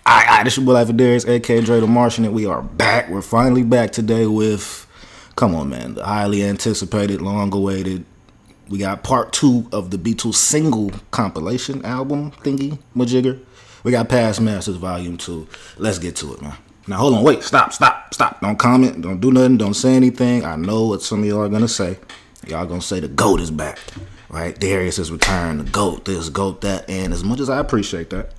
Alright, this is your boy Life of Darius, aka Dre the Martian, and we are back. We're finally back today with, come on man, the highly anticipated, long awaited. We got part 2 of the Beatles single compilation album thingy, majigger. We got Past Masters Volume 2. Let's get to it, man. Now hold on, wait, stop. Don't comment, don't do nothing, don't say anything. I know what some of y'all are gonna say. Y'all gonna say the GOAT is back, right? Darius has returned, the GOAT this, GOAT that, and as much as I appreciate that,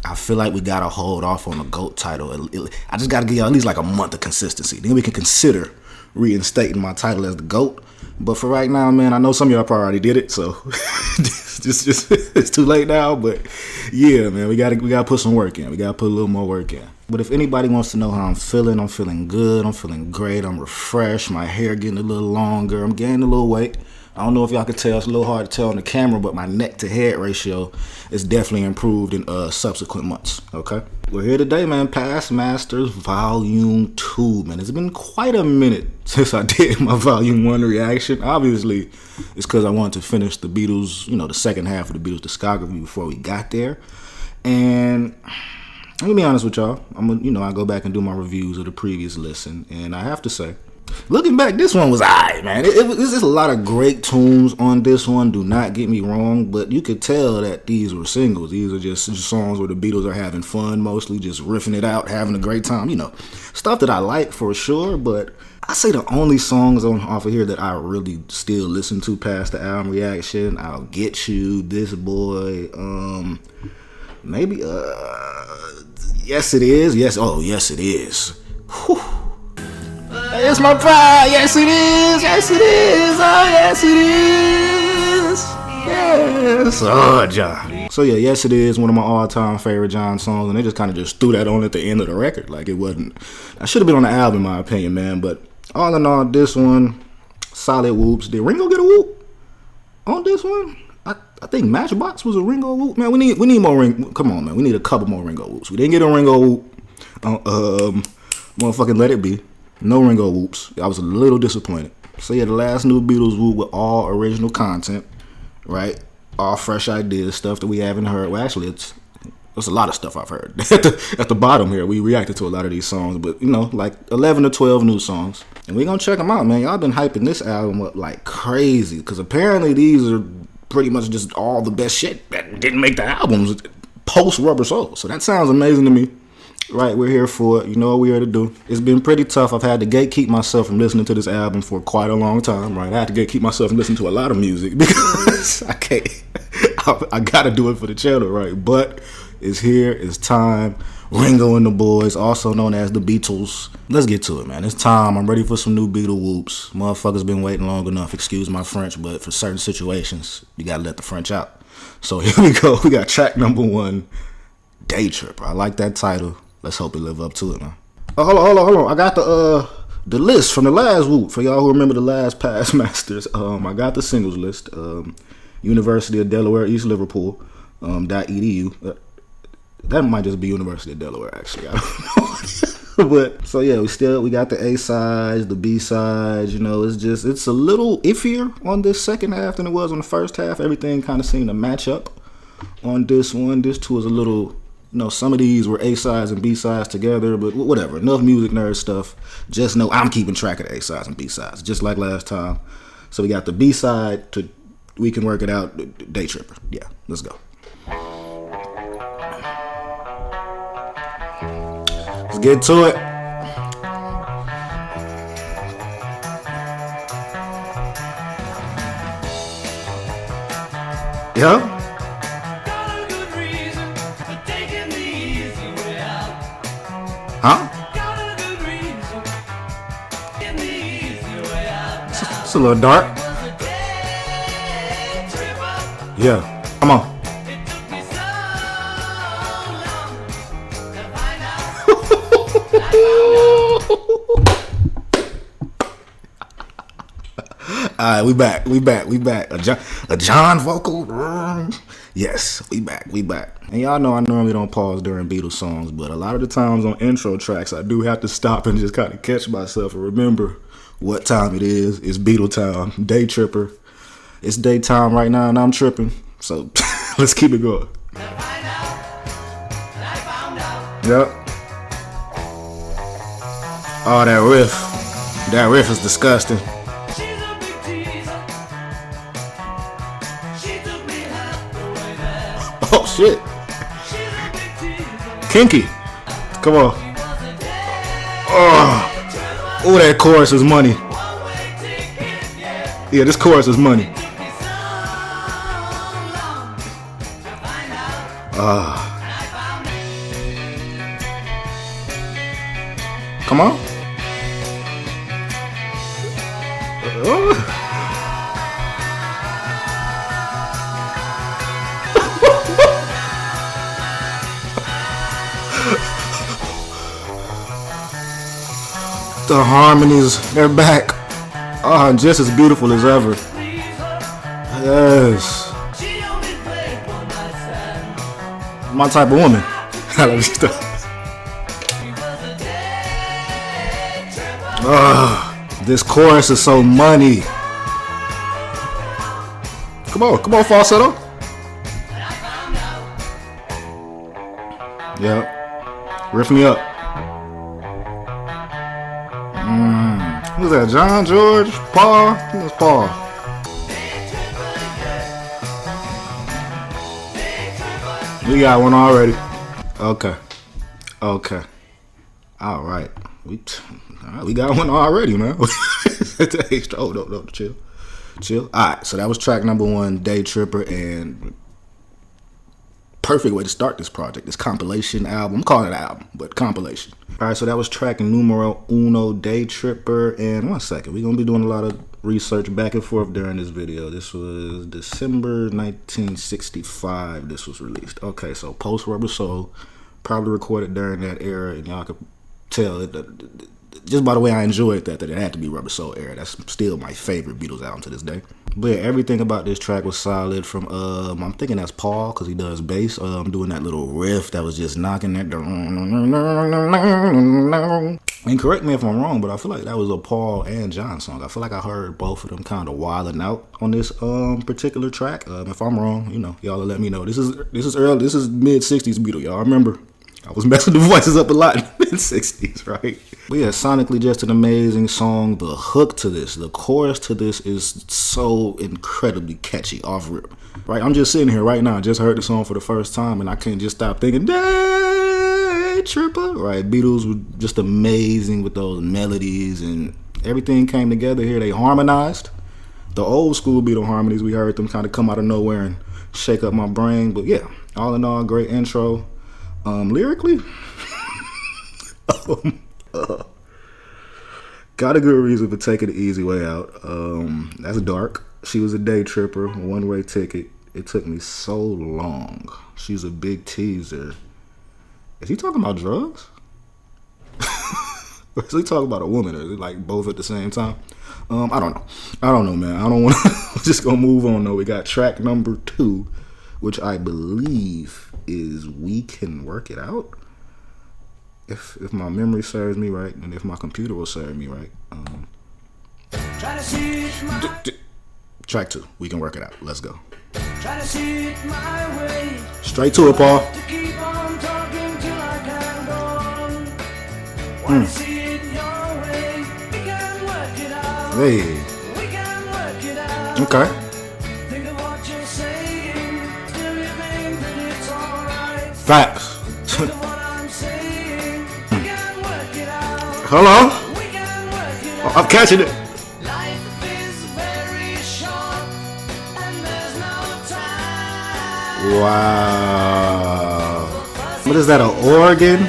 I feel like we gotta hold off on the GOAT title. I just gotta give y'all at least like a month of consistency. Then we can consider reinstating my title as the GOAT. But for right now, man, I know some of y'all probably already did it, so just it's too late now. But yeah, man, we gotta put some work in. We gotta put a little more work in. But if anybody wants to know how I'm feeling good. I'm feeling great. I'm refreshed. My hair getting a little longer. I'm gaining a little weight. I don't know if y'all can tell. It's a little hard to tell on the camera, but my neck to head ratio is definitely improved in subsequent months. Okay, we're here today, man. Past Masters Volume 2, man. It's been quite a minute since I did my Volume 1 reaction. Obviously, it's because I wanted to finish the Beatles, the second half of the Beatles discography before we got there. And let me be honest with y'all. I go back and do my reviews of the previous listen, and I have to say, looking back, this one was alright, man. There's just a lot of great tunes on this one. Do not get me wrong, but you could tell that these were singles. These are just songs where the Beatles are having fun, mostly just riffing it out, having a great time. Stuff that I like for sure. But I say the only songs off of here that I really still listen to past the album reaction, I'll Get You, This Boy, maybe Yes It Is. Yes It Is. Whew. It's my pride. Yes, it is. Yes, it is. Oh, yes, it is. Yes. Oh, John. So, yeah, Yes, It Is. One of my all-time favorite John songs. And they just kind of just threw that on at the end of the record. Like, it wasn't. I should have been on the album, in my opinion, man. But all in all, this one, solid whoops. Did Ringo get a whoop on this one? I think Matchbox was a Ringo whoop. Man, we need more Ringo. Come on, man. We need a couple more Ringo whoops. We didn't get a Ringo whoop. Motherfucking Let It Be. No Ringo whoops. I was a little disappointed. So yeah, the last new Beatles whoop with all original content, right? All fresh ideas, stuff that we haven't heard. Well, actually, it's a lot of stuff I've heard. At the bottom here, we reacted to a lot of these songs, but like 11 to 12 new songs. And we're gonna check them out, man. Y'all been hyping this album up like crazy, because apparently these are pretty much just all the best shit that didn't make the albums post Rubber Soul. So that sounds amazing to me. Right, we're here for it. You know what we're here to do. It's been pretty tough. I've had to gatekeep myself from listening to this album for quite a long time, right? I had to gatekeep myself from listening to a lot of music because I can't. I gotta do it for the channel, right? But it's here. It's time. Ringo and the Boys, also known as the Beatles. Let's get to it, man. It's time. I'm ready for some new Beatle whoops. Motherfuckers been waiting long enough. Excuse my French, but for certain situations, you gotta let the French out. So here we go. We got track number 1, Day Tripper. I like that title. Let's hope it live up to it, man. Oh, hold on. I got the list from the last whoop. For y'all who remember the last Past Masters, I got the singles list. University of Delaware, East Liverpool, .edu. That might just be University of Delaware, actually. I don't know. But so yeah, we got the A sides, the B sides. It's a little iffier on this second half than it was on the first half. Everything kind of seemed to match up on this one. This two is a little. Some of these were A-sides and B-sides together, but whatever. Enough music nerd stuff. Just know I'm keeping track of the A-sides and B-sides, just like last time. So we got the B-side we can work it out, Day Tripper. Yeah, let's go. Let's get to it. Yeah. Huh? It's a little dark. Yeah, come on. Alright, we back. A John vocal. Yes, we back. And y'all know I normally don't pause during Beatles songs, but a lot of the times on intro tracks, I do have to stop and just kind of catch myself and remember what time it is. It's Beatle time, Day Tripper. It's daytime right now and I'm tripping. So let's keep it going. Yep. Oh, that riff. That riff is disgusting. Oh shit. Kinky. Come on. Oh, that chorus is money. Yeah, this chorus is money. Come on. The harmonies, they're back. Oh, just as beautiful as ever. Yes. My type of woman. This chorus is so money. Come on, falsetto. Yep. Riff me up. Who's that? John, George, Paul? I think it's Paul. We got one already. Okay. All right. We got one already, man. Oh, no, chill. All right. So that was track number 1, Day Tripper, and perfect way to start this project, this compilation album. I'm calling it an album, but compilation. All right, so that was track numero uno, Day Tripper. And 1 second, we're going to be doing a lot of research back and forth during this video. This was December 1965 this was released. Okay, so post Rubber Soul, probably recorded during that era, and y'all could tell it, just by the way I enjoyed that it had to be Rubber Soul era. That's still my favorite Beatles album to this day. But yeah, everything about this track was solid. From I'm thinking that's Paul, because he does bass. Doing that little riff that was just knocking that. And correct me if I'm wrong, but I feel like that was a Paul and John song. I feel like I heard both of them kind of wilding out on this particular track. If I'm wrong, y'all will let me know. This is early. This is mid '60s Beatles, y'all. Remember, I was messing the voices up a lot in the mid-60s, right? But yeah, sonically just an amazing song. The hook to this, the chorus to this is so incredibly catchy off rip, right? I'm just sitting here right now, just heard the song for the first time, and I can't just stop thinking, Day Tripper, right? Beatles were just amazing with those melodies, and everything came together here. They harmonized. The old school Beatle harmonies, we heard them kind of come out of nowhere and shake up my brain. But yeah, all in all, great intro. Lyrically, got a good reason for taking the easy way out. That's dark. She was a day tripper, one-way ticket. It took me so long. She's a big teaser. Is he talking about drugs? Or is he talking about a woman? Or is it like both at the same time? I don't know, man. I don't want to. We're just gonna move on though. We got track number 2, which I believe is We Can Work It Out. If my memory serves me right, and if my computer will serve me right. Track 2, We Can Work It Out. Let's go. Straight to it, Paul. Hey. Okay. Facts. Hello? Oh, I'm catching it. Wow. What is that, an organ?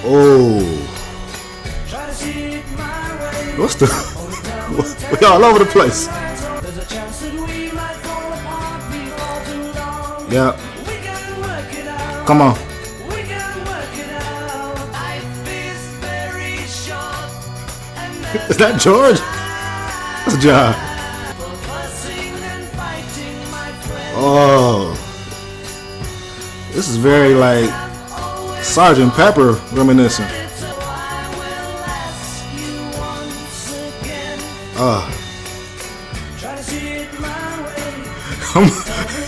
Oh. What's the... We all over the place. Yeah. Come on. Is that George? That's John. Oh. This is very like Sgt. Pepper reminiscent.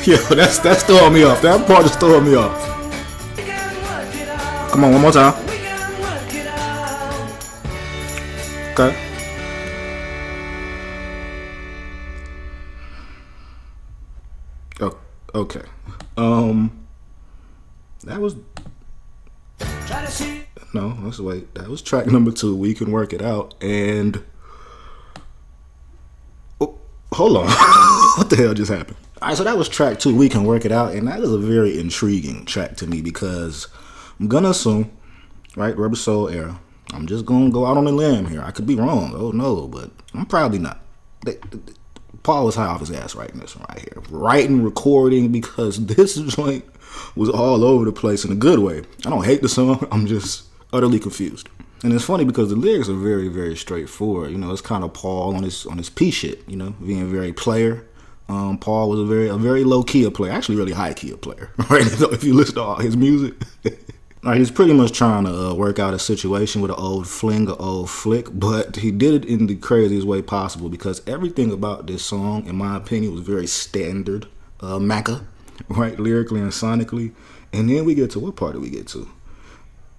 Yo, that's throwing me off. That part is throwing me off. Come on, one more time. Okay. Oh, okay. That was no. Let's wait. That was track number 2. We Can Work It Out. And oh, hold on. What the hell just happened? All right, so that was track 2. We Can Work It Out, and that is a very intriguing track to me because I'm gonna assume, right, Rubber Soul era. I'm just gonna go out on a limb here. I could be wrong. Oh no, but I'm probably not. Paul was high off his ass writing this one right here. Writing, recording, because this joint was all over the place in a good way. I don't hate the song. I'm just utterly confused. And it's funny because the lyrics are very, very straightforward. You know, it's kind of Paul on his P shit, you know, being very player. Paul was a very low key player, actually really high key player, right? So if you listen to all his music, right, he's pretty much trying to work out a situation with an old fling, an old flick, but he did it in the craziest way possible because everything about this song, in my opinion, was very standard Macca, right, lyrically and sonically. And then we get to what part do we get to?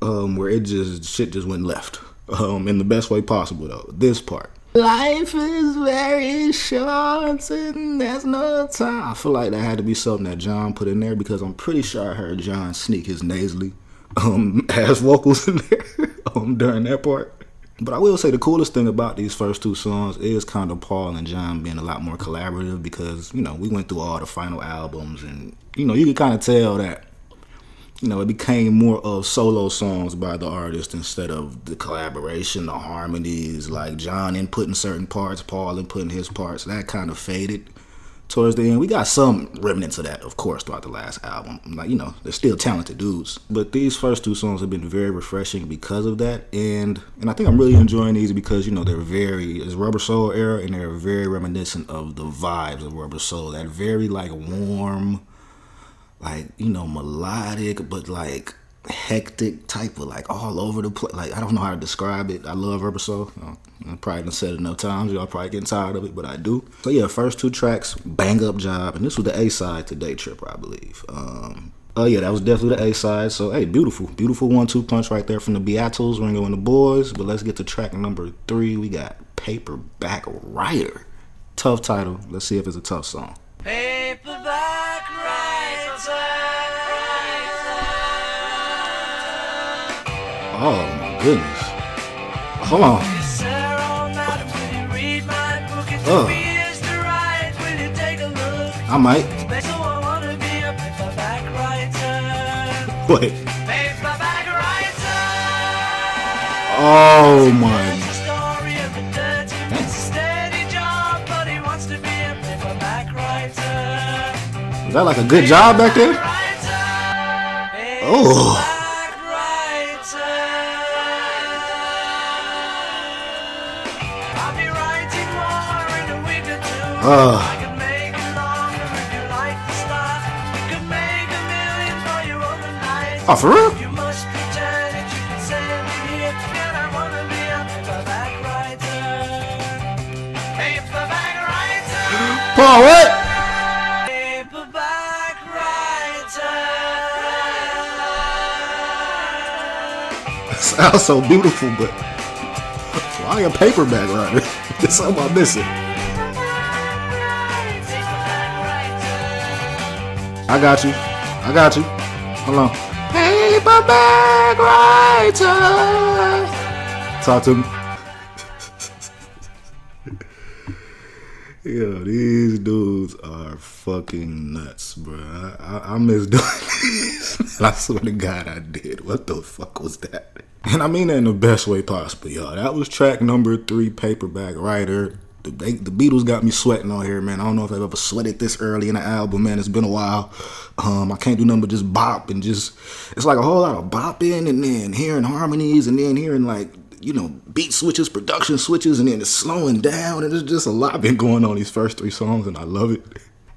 Where shit just went left, in the best way possible though. This part. Life is very short and there's no time. I feel like that had to be something that John put in there because I'm pretty sure I heard John sneak his nasally ass vocals in there during that part. But I will say the coolest thing about these first 2 songs is kind of Paul and John being a lot more collaborative because, you know, we went through all the final albums and, you know, you can kind of tell that, you know, it became more of solo songs by the artist instead of the collaboration, the harmonies, like John inputting certain parts, Paul inputting his parts. That kind of faded towards the end. We got some remnants of that, of course, throughout the last album. Like, you know, they're still talented dudes. But these first 2 songs have been very refreshing because of that. And I think I'm really enjoying these because, you know, it's Rubber Soul era and they're very reminiscent of the vibes of Rubber Soul. That very, like, warm, like, you know, melodic, but like hectic type of like all over the place. Like, I don't know how to describe it. I love Rubber Soul. I probably done said it enough times. Y'all probably getting tired of it, but I do. So yeah, first 2 tracks, bang up job. And this was the A-side to Day Trip, I believe. Oh yeah, that was definitely the A-side. So hey, beautiful 1-2 punch right there from the Beatles, Ringo and the Boys. But let's get to track number 3. We got Paperback Writer. Tough title. Let's see if it's a tough song. Paperback Writer. Oh my goodness. Hold on. I might. Wait. Oh my. Is that like a good job back there? Oh. Oh, for real? Paul, what? Sounds so beautiful, but why a paperback writer? There's something I'm missing. I got you. Hold on. Paperback writer. Talk to me. Yo, these dudes are fucking nuts, bro. I miss doing this. I swear to God I did. What the fuck was that? And I mean that in the best way possible, y'all. That was track number 3, Paperback Writer. The Beatles got me sweating on here, man. I don't know if I've ever sweated this early in an album, man. It's been a while. I can't do nothing but just bop and just, it's like a whole lot of bopping and then hearing harmonies and then hearing like, you know, beat switches, production switches, and then it's slowing down. And there's just a lot been going on these first 3 songs, and I love it.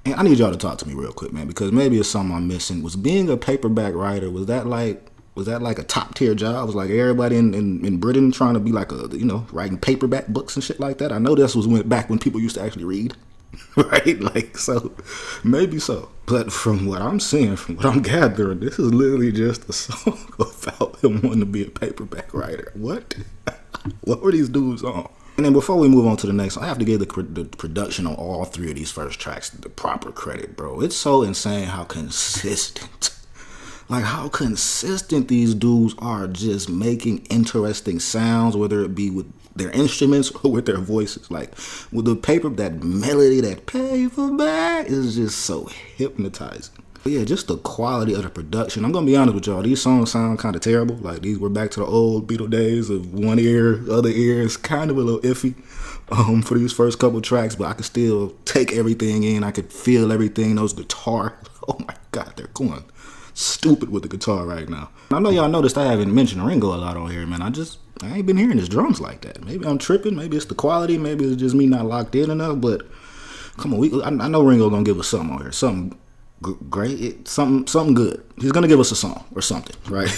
And I need y'all to talk to me real quick, man, because maybe it's something I'm missing. Was being a paperback writer, was that like a top tier job? Was like everybody in Britain trying to be like a, you know, writing paperback books and shit like that? I know this was back when people used to actually read. right? Like, so maybe so. But from what I'm seeing, from what I'm gathering, this is literally just a song about him wanting to be a paperback writer. What? What were these dudes on? And then before we move on to the next, I have to give the production on all three of these first tracks the proper credit, bro. It's so insane how consistent. Like, how consistent these dudes are just making interesting sounds, whether it be with their instruments or with their voices. Like, with the paper, that melody, that paperback is just so hypnotizing. But yeah, just the quality of the production. I'm going to be honest with y'all. These songs sound kind of terrible. Like, we're back to the old Beatles days of one ear, other ear. It's kind of a little iffy for these first couple tracks, but I could still take everything in. I could feel everything. Those guitars. Oh my God, they're going stupid with the guitar right now. I know y'all noticed I haven't mentioned Ringo a lot on here, man. I ain't been hearing his drums like that. Maybe I'm tripping. Maybe it's the quality. Maybe it's just me not locked in enough. But come on, I know Ringo gonna give us something on here. Something great. Something good. He's gonna give us a song or something, right?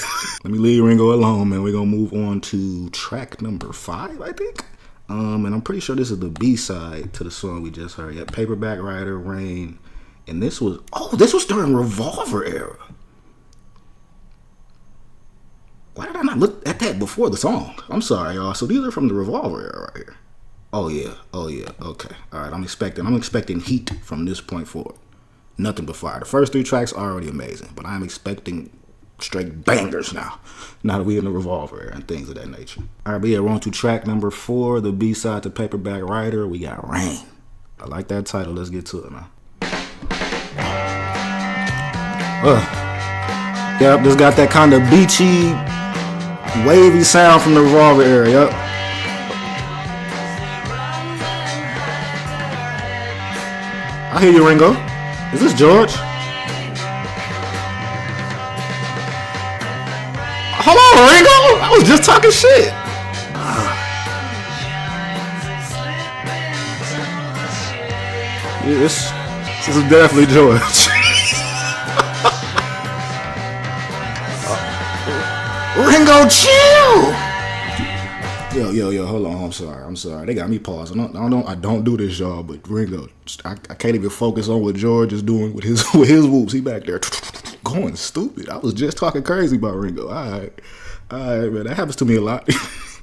Let me leave Ringo alone, man. We're gonna move on to track number 5, I think. And I'm pretty sure this is the B-side to the song we just heard. Yeah, Paperback Writer, Rain. And this was during Revolver era. Why did I not look at that before the song? I'm sorry, y'all. So these are from the Revolver era right here. Oh yeah. Okay. All right. I'm expecting heat from this point forward. Nothing but fire. The first 3 tracks are already amazing, but I'm expecting straight bangers now. Now that we're in the Revolver era and things of that nature. All right, but yeah, we're on to track number 4, the B-side to Paperback Writer. We got Rain. I like that title. Let's get to it, man. Yep, just got that kind of beachy, wavy sound from the Revolver era. Yep. I hear you, Ringo. Is this George? Hold on, Ringo. I was just talking shit. Yeah, this is definitely George. Ringo, chill. Yo, hold on. I'm sorry. They got me pausing. I don't do this, y'all. But Ringo, I can't even focus on what George is doing with his whoops. He back there going stupid. I was just talking crazy about Ringo. All right, man. That happens to me a lot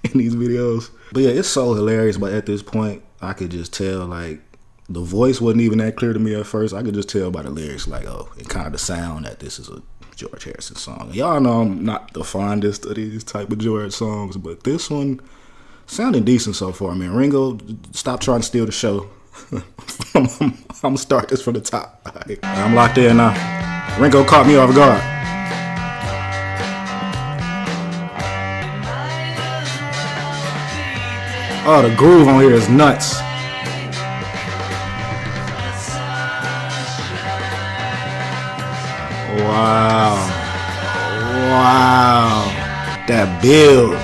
in these videos. But yeah, it's so hilarious. But at this point, I could just tell, like, the voice wasn't even that clear to me at first. I could just tell by the lyrics, like, oh, and kind of the sound that this is a George Harrison song. Y'all know I'm not the fondest of these type of George songs, but this one sounding decent so far, man. Ringo, stop trying to steal the show. I'm gonna start this from the top. Right. I'm locked in now. Ringo caught me off guard. Oh, the groove on here is nuts. Wow. That build.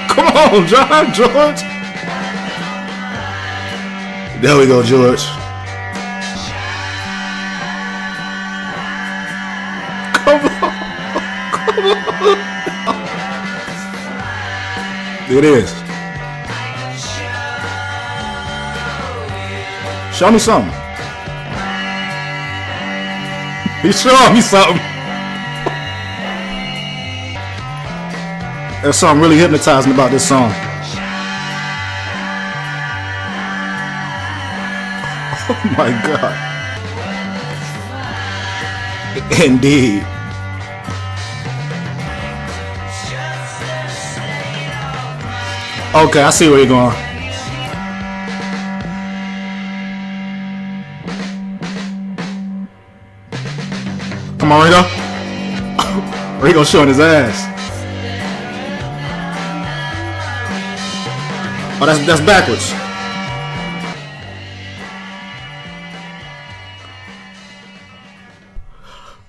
Come on, George. There we go, George. Come on. It is. Show me something. He's showing me something. There's something really hypnotizing about this song. Oh my God. Indeed. Okay, I see where you're going. Come on, Ringo. Ringo showing his ass. Oh, that's backwards.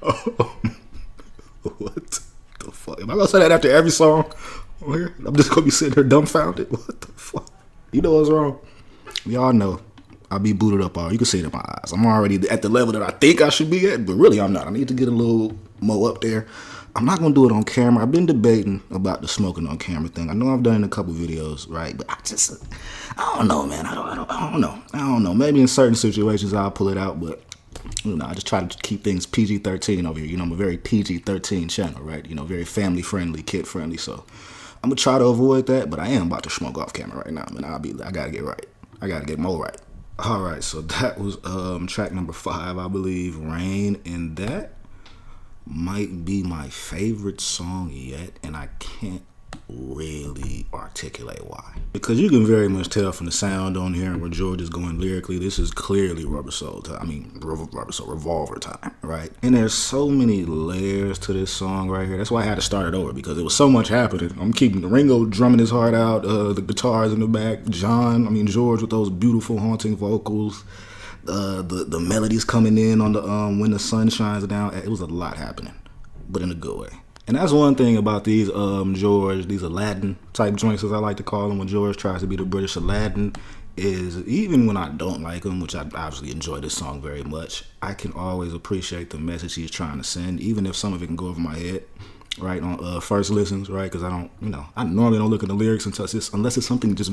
Oh, what the fuck? Am I gonna say that after every song? I'm just gonna be sitting here dumbfounded. What the fuck? You know what's wrong? Y'all know I'll be booted up all. You can see it in my eyes. I'm already at the level that I think I should be at, but really I'm not. I need to get a little more up there. I'm not gonna do it on camera. I've been debating about the smoking on camera thing. I know I've done it in a couple videos, right? But I don't know, man. I don't know. Maybe in certain situations I'll pull it out, but I just try to keep things PG-13 over here. I'm a very PG-13 channel, right? Very family friendly, kid friendly. So I'm gonna try to avoid that, but I am about to smoke off camera right now, man. I gotta get right. I gotta get more right. All right, so that was track number 5, I believe, Rain, and that might be my favorite song yet, and I can't really articulate why. Because you can very much tell from the sound on here and where George is going lyrically, this is clearly Rubber Soul time. Revolver time, right? And there's so many layers to this song right here. That's why I had to start it over, because there was so much happening. I'm keeping Ringo drumming his heart out, the guitars in the back, George with those beautiful haunting vocals, the melodies coming in on the when the sun shines down. It was a lot happening, but in a good way. And that's one thing about these these Aladdin type joints, as I like to call them, when George tries to be the British Aladdin, is even when I don't like him, which I obviously enjoy this song very much, I can always appreciate the message he's trying to send, even if some of it can go over my head, right, on first listens, right, because I normally don't look at the lyrics unless it's something just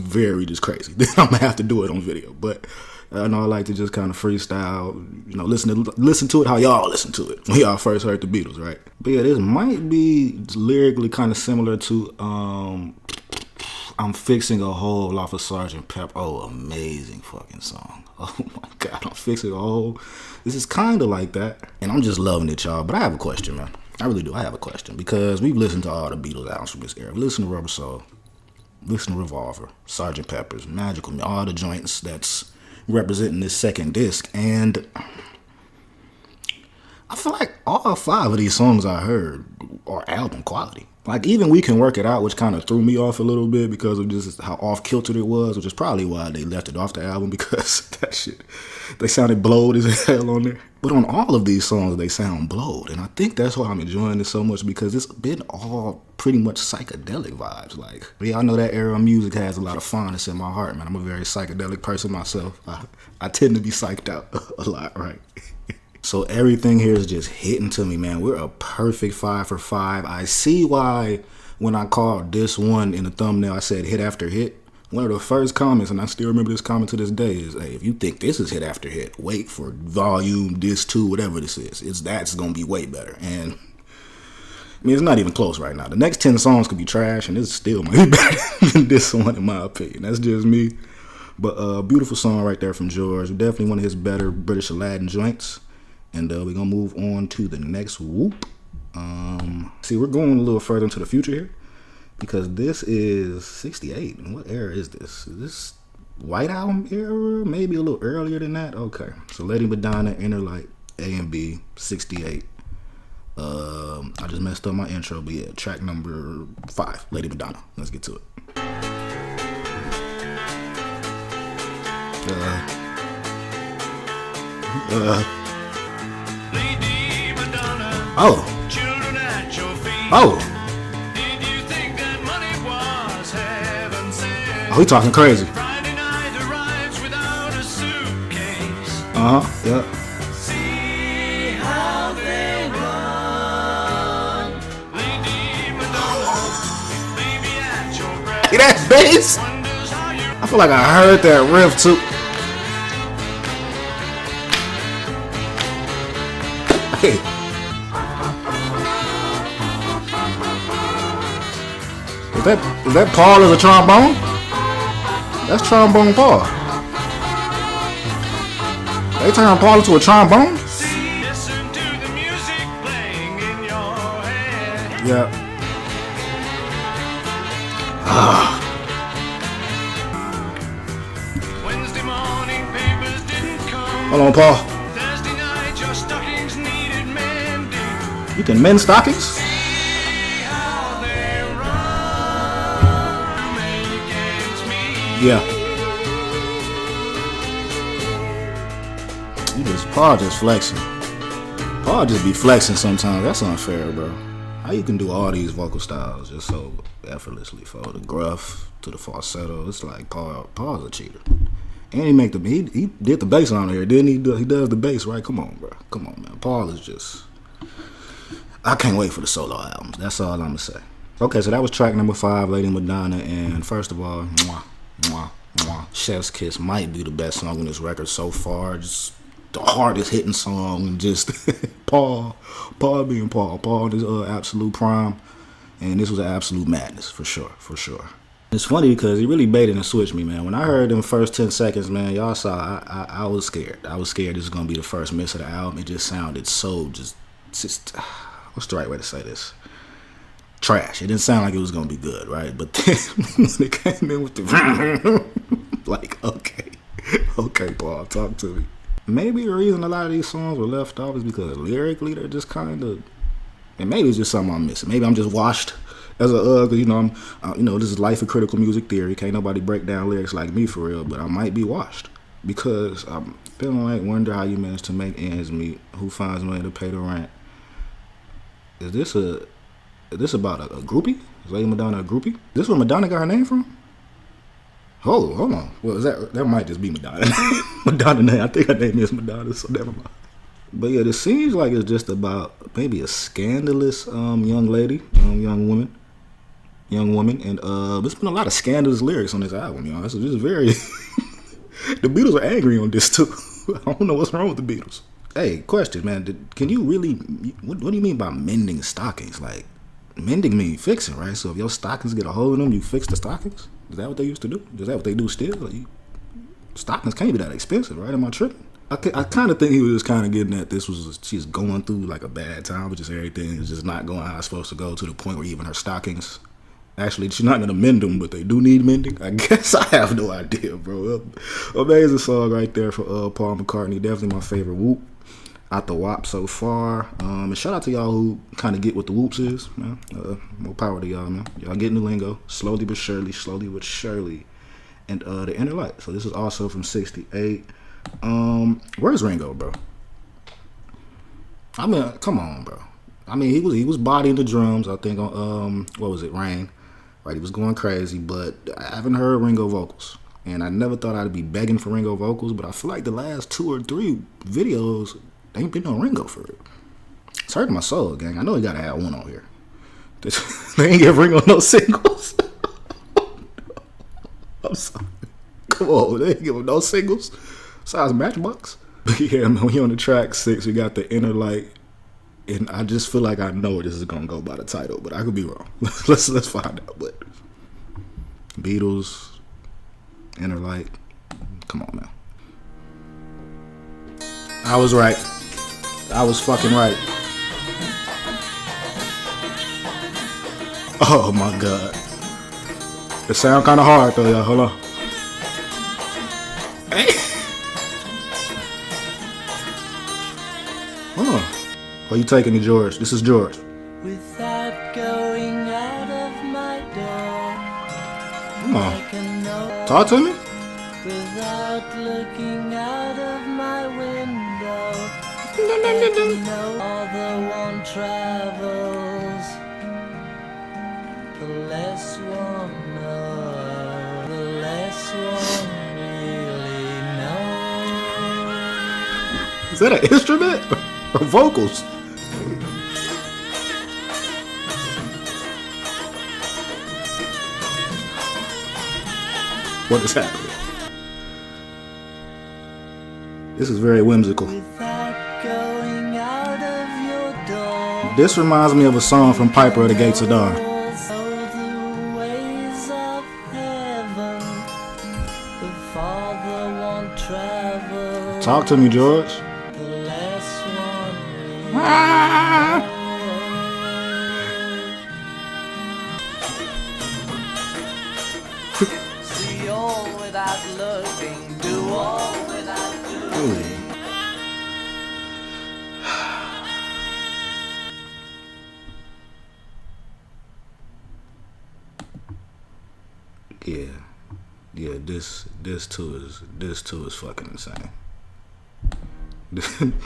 crazy. Then I'm going to have to do it on video, but I know I like to just kind of freestyle, listen to it how y'all listen to it when y'all first heard the Beatles, right? But yeah, this might be lyrically kind of similar to I'm Fixing a Hole off of Sgt. Pepper. Oh, amazing fucking song. Oh my God, I'm Fixing a Hole. This is kind of like that, and I'm just loving it, y'all. But I have a question, man. I really do. I have a question, because we've listened to all the Beatles albums from this era. We listened to Rubber Soul, listen to Revolver, Sgt. Pepper's, Magical, all the joints that's representing this second disc, and I feel like all 5 of these songs I heard are album quality. Like, even We Can Work It Out, which kind of threw me off a little bit because of just how off-kiltered it was, which is probably why they left it off the album, because that shit, they sounded blowed as hell on there. But on all of these songs, they sound blowed, and I think that's why I'm enjoying this so much, because it's been all pretty much psychedelic vibes. Like, yeah, I know that era of music has a lot of fondness in my heart, man. I'm a very psychedelic person myself. I tend to be psyched out a lot, right? So everything here is just hitting to me, man. We're a perfect 5 for 5. I see why when I called this one in the thumbnail, I said hit after hit. One of the first comments, and I still remember this comment to this day, is, hey, if you think this is hit after hit, wait for volume, disc 2, whatever this is. That's going to be way better. And I mean, it's not even close right now. The next 10 songs could be trash, and it's still might be better than this one, in my opinion. That's just me. But beautiful song right there from George. Definitely one of his better British Aladdin joints. And we're going to move on to the next whoop. See, we're going a little further into the future here, because this is 68. And what era is this? Is this White Album era? Maybe a little earlier than that? Okay. So Lady Madonna, Inner Light, A and B, 68. I just messed up my intro, but yeah, track number 5, Lady Madonna. Let's get to it. Lady Madonna, Oh. children at your feet. Oh. Did you think that money was heaven sent? Oh, he talking crazy. Friday night arrives without a suitcase. Yeah. See how they run. Lady Madonna, baby at your breast. Hear that bass? Wonders how you I feel like I heard that riff too. Hey. Is that Paul as a trombone? That's trombone Paul. They turned Paul into a trombone? listen to the music playing in your head. Yeah. Wednesday morning papers didn't come. Hold on, Paul. Thursday night your stockings needed mending. You can mend stockings? See how they run against me. Yeah. Paul just flexing. Paul just be flexing sometimes. That's unfair, bro. How you can do all these vocal styles just so effortlessly, from the gruff to the falsetto? It's like Paul's a cheater. And he did the bass on here, didn't he? He does the bass, right? Come on, bro. Come on, man. Paul is just, I can't wait for the solo albums. That's all I'm gonna say. Okay, so that was track number 5, Lady Madonna. And first of all, mwah, mwah, mwah. Chef's Kiss might be the best song on this record so far. Just the hardest hitting song. And just Paul being Paul is absolute prime. And this was an absolute madness, for sure. It's funny because he really baited and switched me, man. When I heard them first 10 seconds, man, y'all saw I was scared. I was scared this was going to be the first miss of the album. It just sounded so just what's the right way to say this? Trash. It didn't sound like it was going to be good, right? But then when it came in with the like, okay, Paul, talk to me. Maybe the reason a lot of these songs were left off is because lyrically they're just kind of, and maybe it's just something I'm missing. Maybe I'm just washed as a cause this is life of critical music theory. Can't nobody break down lyrics like me for real, but I might be washed because I'm feeling like wonder how you managed to make ends meet. Who finds money to pay the rent? Is this about a groupie? Is Lady Madonna a groupie? Is this where Madonna got her name from? Hold on. Well, that might just be Madonna. Madonna name. I think her name is Madonna, so never mind. But yeah, this seems like it's just about maybe a scandalous young lady, young woman, and there's been a lot of scandalous lyrics on this album, y'all. So this is very. The Beatles are angry on this too. I don't know what's wrong with the Beatles. Hey, question, man. Can you really? What do you mean by mending stockings? Like, mending mean fixing, right? So if your stockings get a hole in them, you fix the stockings. Is that what they used to do? Is that what they do still? Like, stockings can't be that expensive, right? Am I tripping? I kind of think he was just kind of getting at she's going through like a bad time, but just everything is just not going how it's supposed to go, to the point where even her stockings, actually, she's not going to mend them, but they do need mending. I guess. I have no idea, bro. Amazing song right there for Paul McCartney. Definitely my favorite whoop out the WAP so far. And shout out to y'all who kind of get what the whoops is, man. More power to y'all, man. Y'all getting the lingo slowly but surely. And the Inner Light. So this is also from '68. Where's Ringo, bro? I mean, come on, bro. I mean, he was bodying the drums, I think, on what was it, Rain, right? He was going crazy, but I haven't heard Ringo vocals, and I never thought I'd be begging for Ringo vocals, but I feel like the last 2 or 3 videos they ain't been no Ringo for it. It's hurting my soul, gang. I know he gotta have one on here. They ain't give Ringo no singles. I'm sorry. Come on, they ain't give him no singles. Besides Matchbox. But yeah, man, we on the track 6. We got the Inner Light. And I just feel like I know this is gonna go by the title, but I could be wrong. Let's find out. But Beatles, Inner Light. Come on, man. I was right. I was fucking right. Oh my god. It sound kind of hard though, y'all. Hold on. Hey. Are you taking it, George? This is George. Without going out of my door, come on. Talk to me. Without looking out of my window, no other one travels. The less one knows, the less one really knows. Is that an instrument or vocals? What is happening? This is very whimsical. This reminds me of a song from Piper at the Gates of Dawn. Talk to me, George. See all without looking, do all without doing. Yeah. This too is fucking insane.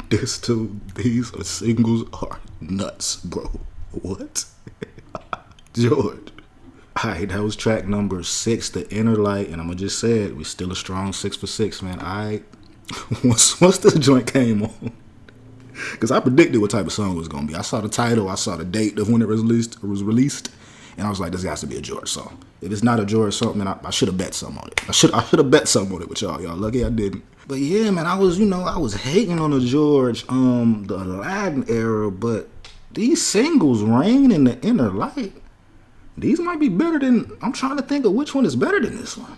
These singles are nuts, bro. What? George. Alright, that was track number 6, The Inner Light, and I'm gonna just say it, we still a strong 6 for 6, man. Once this joint came on, Because I predicted what type of song it was going to be. I saw the title, I saw the date of when it was released, and I was like, this has to be a George song. If it's not a George song, man, I should have bet something on it. I should have bet something on it with y'all. Y'all lucky I didn't. But yeah, man, I was hating on the George, the Aladdin era, but these singles, Rain and The Inner Light, these might be better than, I'm trying to think of which one is better than this one.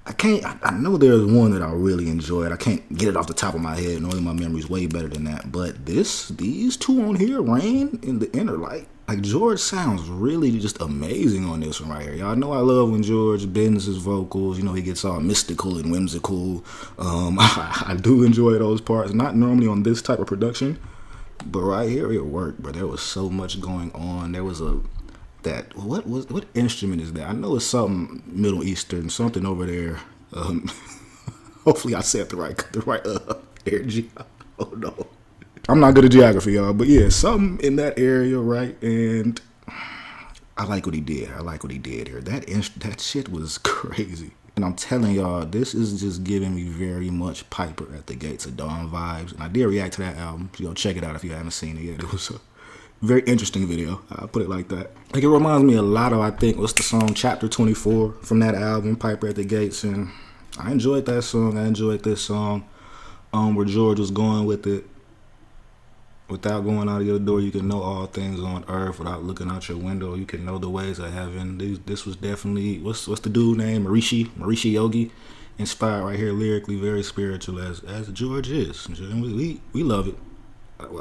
I know there's one that I really enjoyed. I can't get it off the top of my head. Knowing my memory's way better than that. But these two on here, Rain and The Inner Light, like George sounds really just amazing on this one right here. Y'all know I love when George bends his vocals. You know, he gets all mystical and whimsical. I do enjoy those parts. Not normally on this type of production, but right here it worked. But there was so much going on. There was what instrument is that? I know it's something Middle Eastern, something over there. Hopefully I said the right energy. Oh no, I'm not good at geography, y'all. But yeah, something in that area, right? And I like what he did. Here. That shit was crazy. And I'm telling y'all, this is just giving me very much Piper at the Gates of Dawn vibes. And I did react to that album. So check it out if you haven't seen it yet. It was a very interesting video. I'll put it like that. Like, it reminds me a lot of, I think, what's the song, Chapter 24 from that album, Piper at the Gates. And I enjoyed that song. I enjoyed this song, where George was going with it. Without going out of your door, you can know all things on earth. Without looking out your window, you can know the ways of heaven. This was definitely, what's the dude name? Marishi Yogi. Inspired right here lyrically, very spiritual as George is. We love it.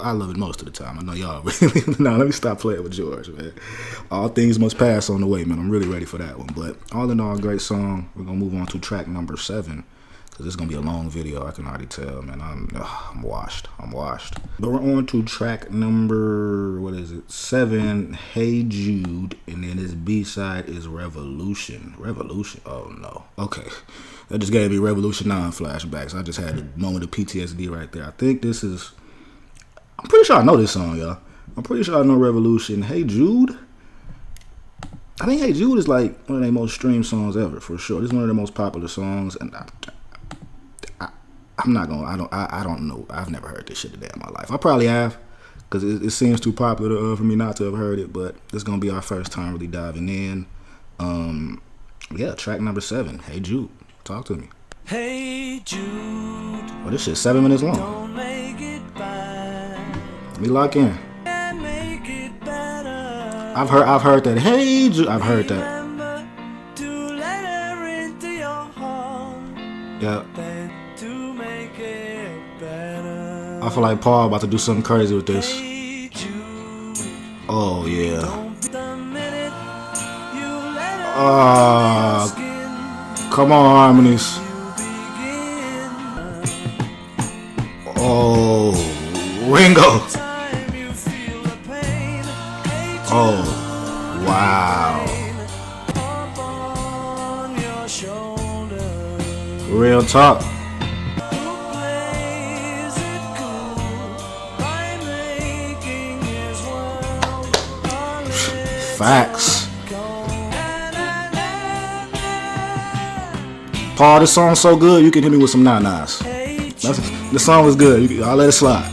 I love it most of the time. I know y'all really. Now, let me stop playing with George, man. All things must pass on the way, man. I'm really ready for that one. But all in all, great song. We're going to move on to track number 7. Because it's going to be a long video. I can already tell, man. I'm washed. But we're on to track number, 7, Hey Jude. And then his B-side is Revolution. Oh, no. Okay. That just gave me Revolution 9 flashbacks. I just had a moment of PTSD right there. I think this is... I'm pretty sure I know this song, y'all. I'm pretty sure I know Revolution. Hey Jude. I think Hey Jude is like one of their most streamed songs ever, for sure. This is one of their most popular songs, and I'm not gonna. I don't know. I've never heard this shit a day in my life. I probably have, because it seems too popular for me not to have heard it. But this is gonna be our first time really diving in. Yeah, track number 7. Hey Jude. Talk to me. Hey Jude. Well, this shit's 7 minutes long. Don't make it bad. Let me lock in. Make it better. I've heard that. Hey Jude. I've heard that. Remember to let her into your heart. Yeah. To make it better. I feel like Paul about to do something crazy with this. Hey Jude. Oh yeah. Don't be the minute you let her Come on, harmonies. Oh, Ringo. Oh, wow. Real talk. Facts. Paul, this song's so good, you can hit me with some nanas. The song was good. I'll let it slide.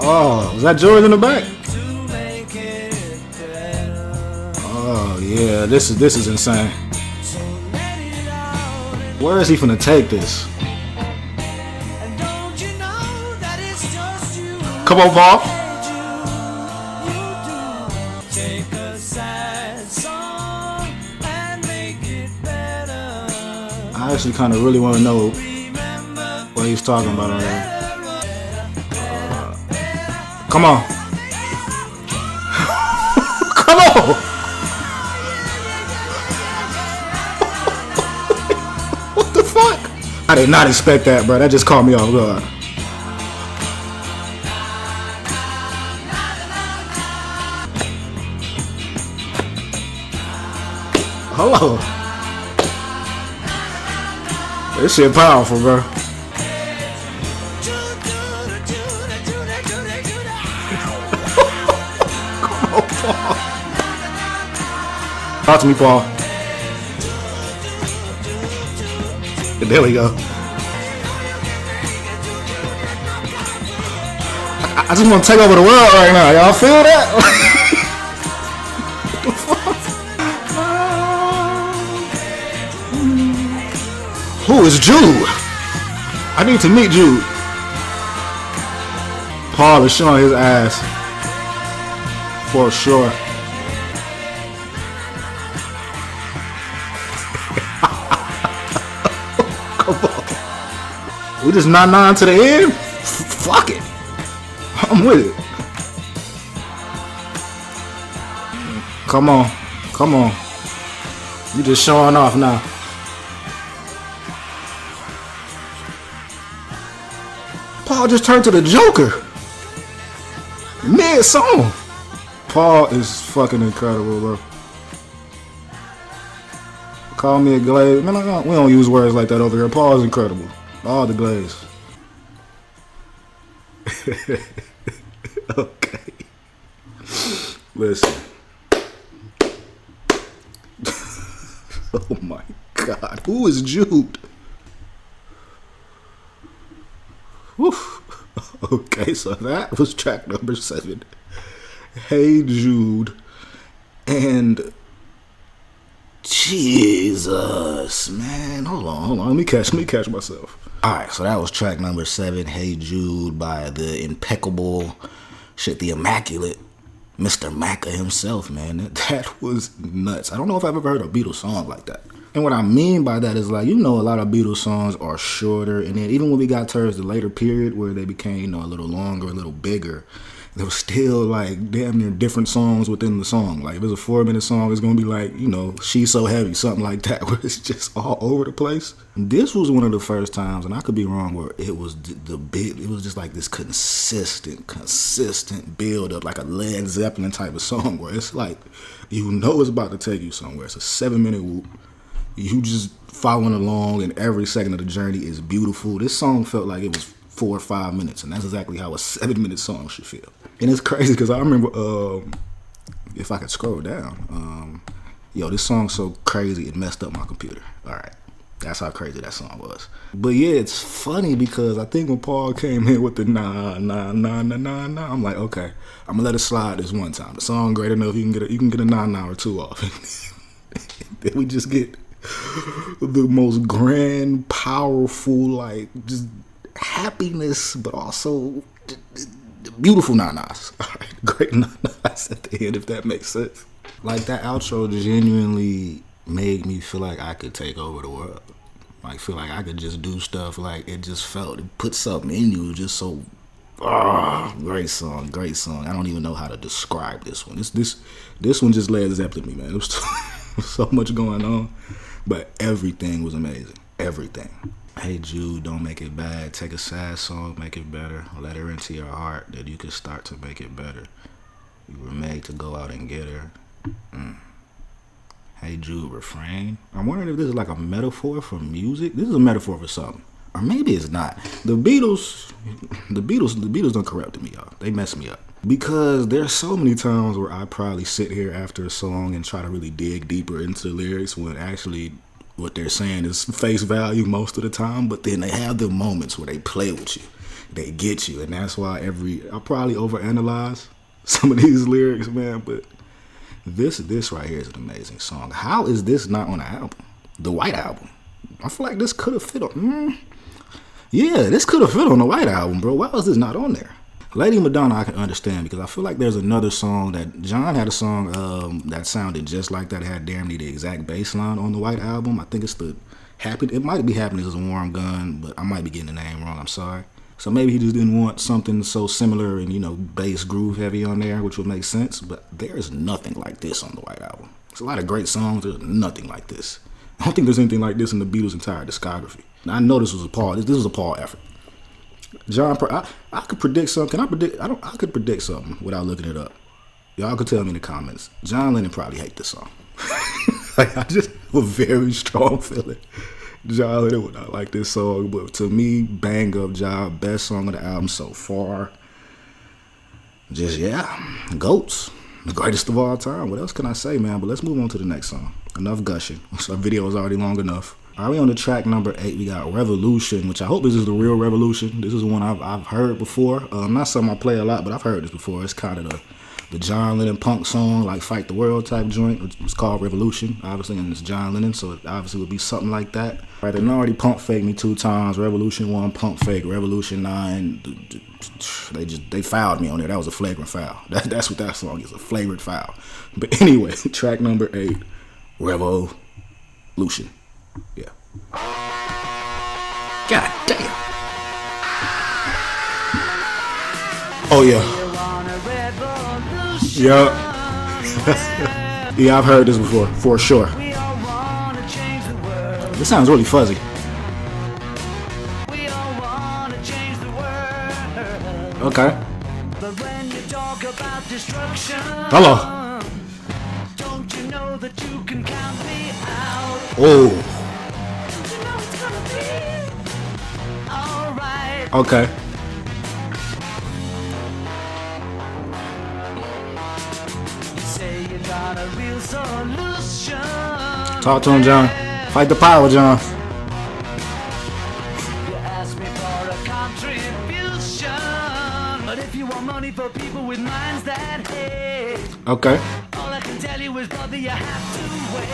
Oh, is that George in the back? Oh yeah, this is insane. Where is he finna take this? Come on, Paul. I actually kind of really want to know what he's talking about on there. Come on. Come on. What the fuck? I did not expect that, bro. That just caught me off guard. Hello. This shit powerful, bro. Come on, Paul. Talk to me, Paul. There we go. I just want to take over the world right now. Y'all feel that? What the fuck? Who is Jude? I need to meet Jude. Paul is showing his ass. For sure. Come on. We just 9-9 to the end? Fuck it. I'm with it. Come on. Come on. You just showing off now. Paul just turned to the Joker. Mid-song. Paul is fucking incredible, bro. Call me a glaze. Man, we don't use words like that over here. Paul is incredible. All the glaze. Okay. Listen. Oh my God. Who is Jude? Whew. Okay, so that was track number 7. Hey Jude. And Jesus, man. Hold on. Let me catch myself. Alright, so that was track number 7, Hey Jude, by the impeccable, the immaculate Mr. Macca himself, man. That was nuts. I don't know if I've ever heard a Beatles song like that. And what I mean by that is, like, you know, a lot of Beatles songs are shorter, and then even when we got towards the later period where they became, you know, a little longer, a little bigger, there was still, like, damn near different songs within the song. Like, if it's a 4-minute song, it's going to be like, you know, She's So Heavy, something like that, where it's just all over the place. This was one of the first times, and I could be wrong, where it was it was just like this consistent build up, like a Led Zeppelin type of song, where it's like, you know it's about to take you somewhere. It's a 7-minute whoop. You just following along, and every second of the journey is beautiful. This song felt like it was 4 or 5 minutes, and that's exactly how a 7-minute song should feel. And it's crazy because I remember, if I could scroll down, yo, this song's so crazy it messed up my computer. All right, that's how crazy that song was. But yeah, it's funny because I think when Paul came in with the nah, I'm like, okay, I'm gonna let it slide this one time. The song great enough, you can get a nah or two off. Then we just get the most grand, powerful, like, just happiness, but also beautiful nanas. All right, great nanas at the end, if that makes sense. Like, that outro genuinely made me feel like I could take over the world. Like, feel like I could just do stuff. Like, it just felt, it put something in you, just so. Great song. I don't even know how to describe this one. This one just Led Zeppelin me, man. It was so much going on, but everything was amazing. Everything. Hey Jude, don't make it bad. Take a sad song, make it better. Let her into your heart, that you can start to make it better. You were made to go out and get her. Hey Jude, refrain. I'm wondering if this is like a metaphor for music. This is a metaphor for something, or maybe it's not. The Beatles done corrupted me, y'all. They messed me up. Because there's so many times where I probably sit here after a song and try to really dig deeper into the lyrics when actually what they're saying is face value most of the time. But then they have the moments where they play with you. They get you. And that's why I probably overanalyze some of these lyrics, man. But this right here is an amazing song. How is this not on the album? The White Album. I feel like this could have fit on. Yeah, this could have fit on the White Album, bro. Why was this not on there? Lady Madonna, I can understand, because I feel like there's another song that John had a song that sounded just like that. It had damn near the exact bass line on the White Album. I think it's it might be Happiness is a Warm Gun, but I might be getting the name wrong. I'm sorry. So maybe he just didn't want something so similar and, you know, bass groove heavy on there, which would make sense. But there is nothing like this on the White Album. There's a lot of great songs. There's nothing like this. I don't think there's anything like this in the Beatles' entire discography. Now, I know this was a Paul. This was a Paul effort. John, I could predict something. I could predict something without looking it up. Y'all could tell me in the comments. John Lennon probably hate this song. Like, I just have a very strong feeling John Lennon would not like this song. But to me, bang up job, best song of the album so far. Just, yeah, GOATs. The greatest of all time. What else can I say, man? But let's move on to the next song. Enough gushing. Our video is already long enough. All right, we on to track number 8. We got Revolution, which I hope this is the real Revolution. This is one I've heard before. Not something I play a lot, but I've heard this before. It's kind of the John Lennon punk song, like Fight the World type joint. It's called Revolution, obviously, and it's John Lennon, so it obviously would be something like that. Right, they already pump faked me 2 times. Revolution 1, pump fake. Revolution 9, they fouled me on there. That was a flagrant foul. That's what that song is, a flagrant foul. But anyway, track number 8, Revolution. Yeah. God damn. Oh yeah. Yup. Yeah, I've heard this before, for sure. This sounds really fuzzy. Okay. Hello. Oh. Okay. Talk to him, John. Fight the power, John. You ask me for a contribution, but if you want money for people with minds that hate, Okay. all I can tell you is, brother, you have to wait.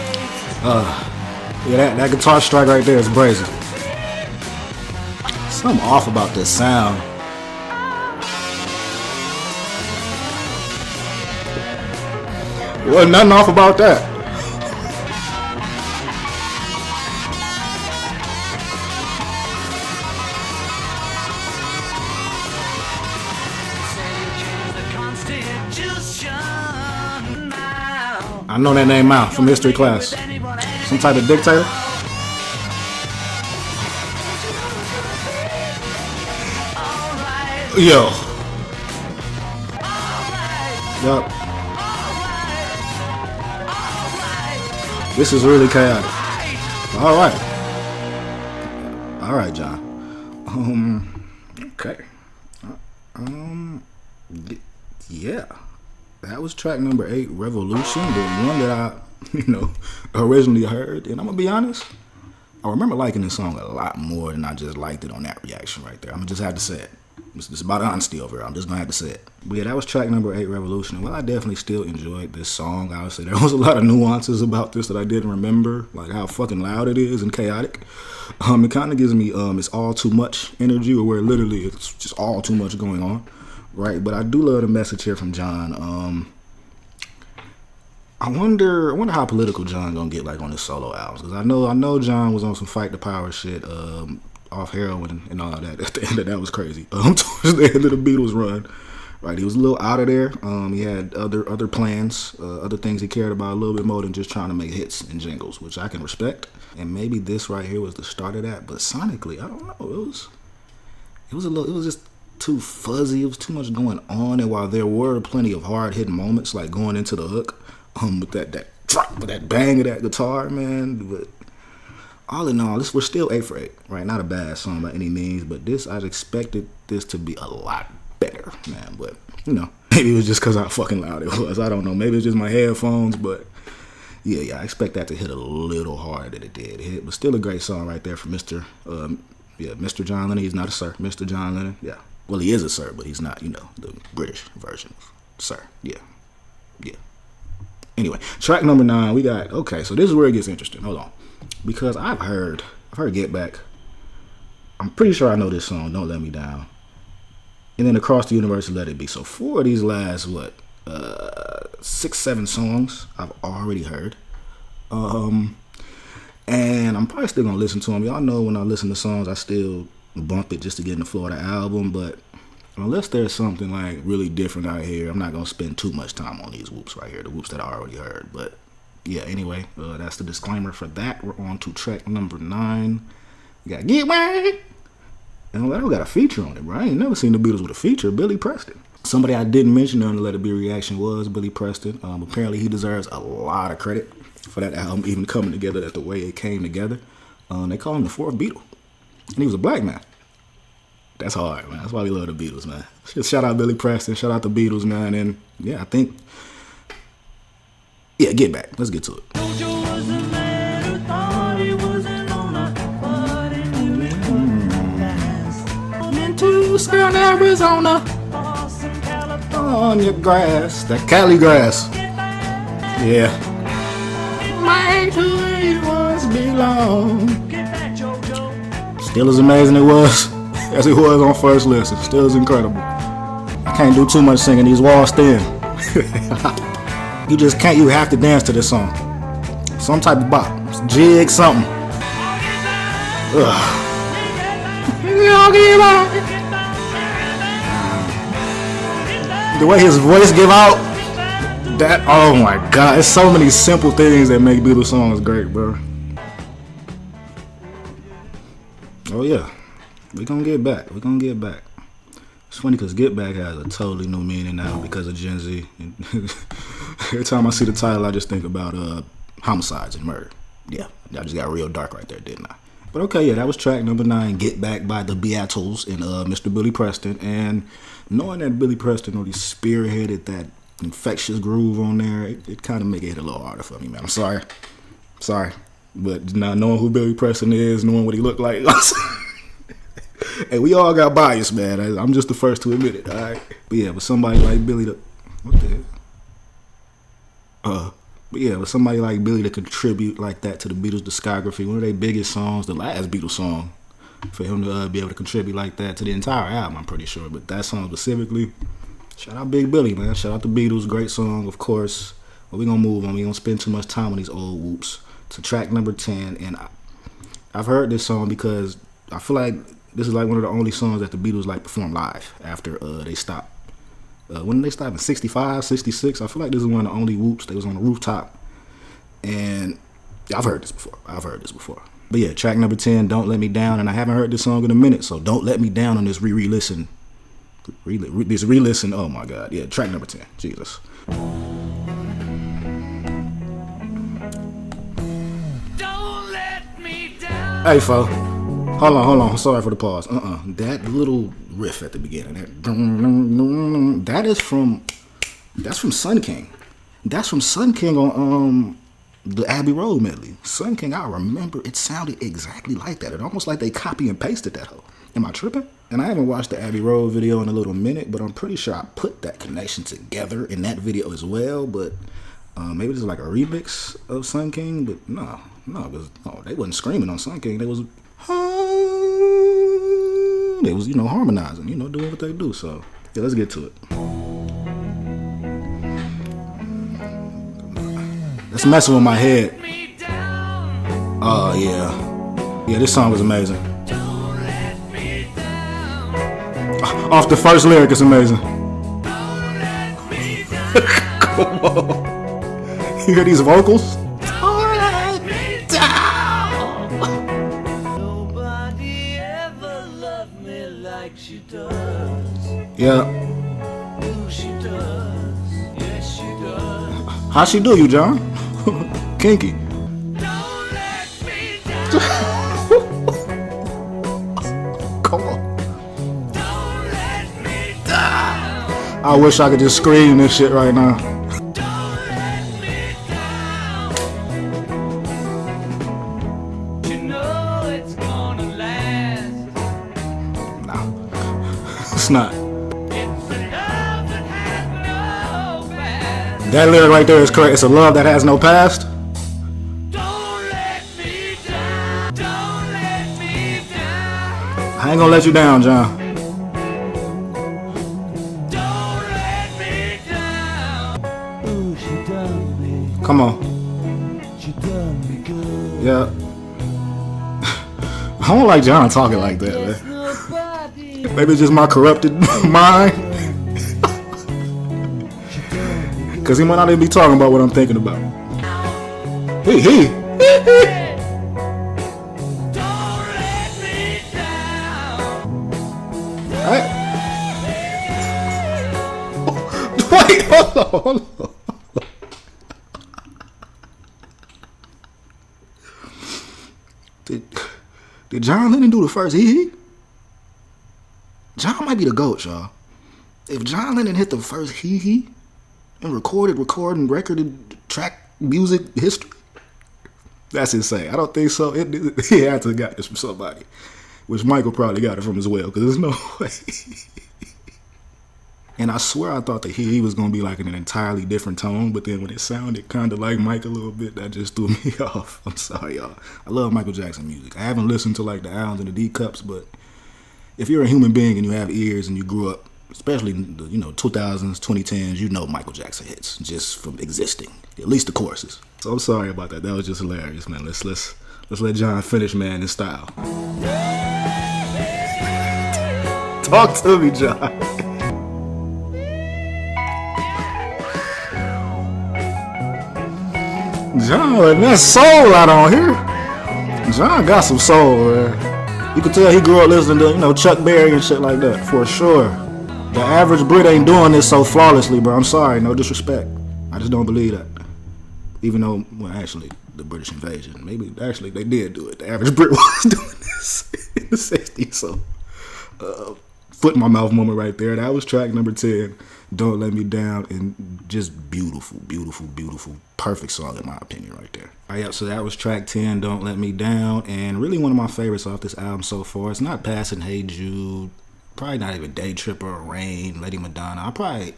Yeah, that guitar strike right there is brazen. Something off about this sound. Wasn't nothing off about that. I know that name out from history class. Some type of dictator? Yo. Yup. This is really chaotic. Alright. Alright, John. Okay. Yeah. That was track number 8, Revolution, the one that I, originally heard. And I'm gonna be honest, I remember liking this song a lot more than I just liked it on that reaction right there. I'm gonna just have to say it. It's about honesty over here. I'm just gonna have to say it. But yeah, that was track number 8, Revolution. Well, I definitely still enjoyed this song. Obviously, there was a lot of nuances about this that I didn't remember, like how fucking loud it is and chaotic. It kind of gives me it's all too much energy, or where literally it's just all too much going on, right? But I do love the message here from John. I wonder how political John gonna get like on his solo albums, because I know John was on some Fight the Power shit, off heroin and all that. At the end of that was crazy. Towards the end of the Beatles run, right? He was a little out of there. He had other plans, other things he cared about a little bit more than just trying to make hits and jingles, which I can respect. And maybe this right here was the start of that. But sonically, I don't know. It was just too fuzzy. It was too much going on. And while there were plenty of hard hitting moments, like going into the hook, with that drop, with that bang of that guitar, man. But all in all, we're still 8 for 8, right? Not a bad song by any means, but I expected this to be a lot better, man. But, maybe it was just because how fucking loud it was. I don't know. Maybe it's just my headphones, but yeah, I expect that to hit a little harder than it did hit. But still a great song right there for Mr. John Lennon. He's not a sir. Mr. John Lennon, yeah. Well, he is a sir, but he's not, the British version of sir. Yeah. Anyway, track number 9, we got, okay, so this is where it gets interesting. Hold on. Because I've heard Get Back. I'm pretty sure I know this song, Don't Let Me Down. And then Across the Universe, Let It Be. So 4 of these last, 6, 7 songs I've already heard. And I'm probably still going to listen to them. Y'all know when I listen to songs, I still bump it just to get in the flow of the album. But unless there's something like really different out here, I'm not going to spend too much time on these whoops right here, the whoops that I already heard. But yeah, anyway, that's the disclaimer for that. We're on to track number 9. We got Get Back. And we got a feature on it, bro. I ain't never seen the Beatles with a feature. Billy Preston. Somebody I didn't mention on the Let It Be reaction was Billy Preston. Apparently he deserves a lot of credit for that album even coming together the way it came together. They call him the 4th Beatle. And he was a black man. That's hard, man. That's why we love the Beatles, man. Just shout out Billy Preston. Shout out the Beatles, man. And yeah, I think, Get Back. Let's get to it. in Arizona. On your grass. That Cali grass. Yeah. Might to where you once belong. Still as amazing it was as it was on first listen. Still as incredible. I can't do too much singing. These walls thin. You just can't. You have to dance to this song. Some type of bop. Jig, something. Ugh. The way his voice give out, that, oh my god, there's so many simple things that make Beatles songs great, bro. Oh yeah, we gonna get back. It's funny because Get Back has a totally new meaning now because of Gen Z. Every time I see the title, I just think about homicides and murder. Yeah, I just got real dark right there, didn't I? But okay, yeah, that was track number 9, Get Back by the Beatles and Mr. Billy Preston. And knowing that Billy Preston really spearheaded that infectious groove on there, it kind of make it hit a little harder for me, man. I'm sorry. But not knowing who Billy Preston is, knowing what he looked like, and we all got bias, man. I'm just the first to admit it, all right? But yeah, with somebody like Billy what the hell? But yeah, with somebody like Billy to contribute like that to the Beatles discography, one of their biggest songs, the last Beatles song, for him to be able to contribute like that to the entire album, I'm pretty sure. But that song specifically, shout out Big Billy, man. Shout out the Beatles, great song, of course. But we're going to move on. We don't spend too much time on these old whoops. To track number 10, and I've heard this song because I feel like this is like one of the only songs that the Beatles like perform live after they stopped. When did they stop? In 65, 66? I feel like this is one of the only whoops. They was on the rooftop. And I've heard this before. But yeah, track number 10, Don't Let Me Down. And I haven't heard this song in a minute, so don't let me down on this re-listen. This re-listen, oh my God. Yeah, track number 10. Jesus. Don't let me down. Hey, fo. Hold on. Sorry for the pause. That little riff at the beginning, that's from Sun King. That's from Sun King on the Abbey Road medley. Sun King, I remember it sounded exactly like that. It almost like they copy and pasted that hoe. Am I tripping? And I haven't watched the Abbey Road video in a little minute, but I'm pretty sure I put that connection together in that video as well. But maybe this is like a remix of Sun King, but no, because they wasn't screaming on Sun King. They was harmonizing, doing what they do. So yeah, let's get to it. That's messing with my head. Oh yeah, this song was amazing. Off the first lyric, it's amazing. Come on, you hear these vocals? Yeah. She does. Yes, she does. How she do you, John? Kinky. Don't let me down. Come on. Don't let me down. I wish I could just scream this shit right now. Don't let me down. You know it's gonna last. Nah. It's not. It's a love that has no past. That lyric right there is correct. It's a love that has no past. Don't let me down. Don't let me down. I ain't gonna let you down, John. Don't let me down. Ooh, she done me. Come on. She done me good. Yeah. I don't like John talking like that, man. Nobody. Maybe it's just my corrupted mind. Because he might not even be talking about what I'm thinking about. He. Don't let me down. Right? Wait, hold on. Did John Lennon do the first hee? John might be the GOAT, y'all. If John Lennon hit the first hee and recorded track music history, that's insane. I don't think so. He had to have got this from somebody. which Michael probably got it from as well, because there's no way. And I swear I thought that he was going to be like in an entirely different tone, but then when it sounded kind of like Mike a little bit, that just threw me off. I'm sorry, y'all. I love Michael Jackson music. I haven't listened to like the albums and the D cups, but if you're a human being and you have ears and you grew up, especially in the 2000s, 2010s, you know Michael Jackson hits just from existing, at least the choruses. So I'm sorry about that. That was just hilarious, man. Let's let John finish, man, in style. Talk to me, John. John, that's soul out on here. John got some soul, man. You can tell he grew up listening to, Chuck Berry and shit like that, for sure. The average Brit ain't doing this so flawlessly, bro. I'm sorry, no disrespect. I just don't believe that. Even though, well, actually, the British invasion, maybe, actually, they did do it. The average Brit was doing this in the 60s, so. Foot in my mouth moment right there. That was track number 10, Don't Let Me Down, and just beautiful, beautiful, beautiful, perfect song in my opinion right there. All right, so that was track 10, Don't Let Me Down, and really one of my favorites off this album so far. It's not passing Hey Jude, probably not even Day Tripper or Rain, Lady Madonna. I'll probably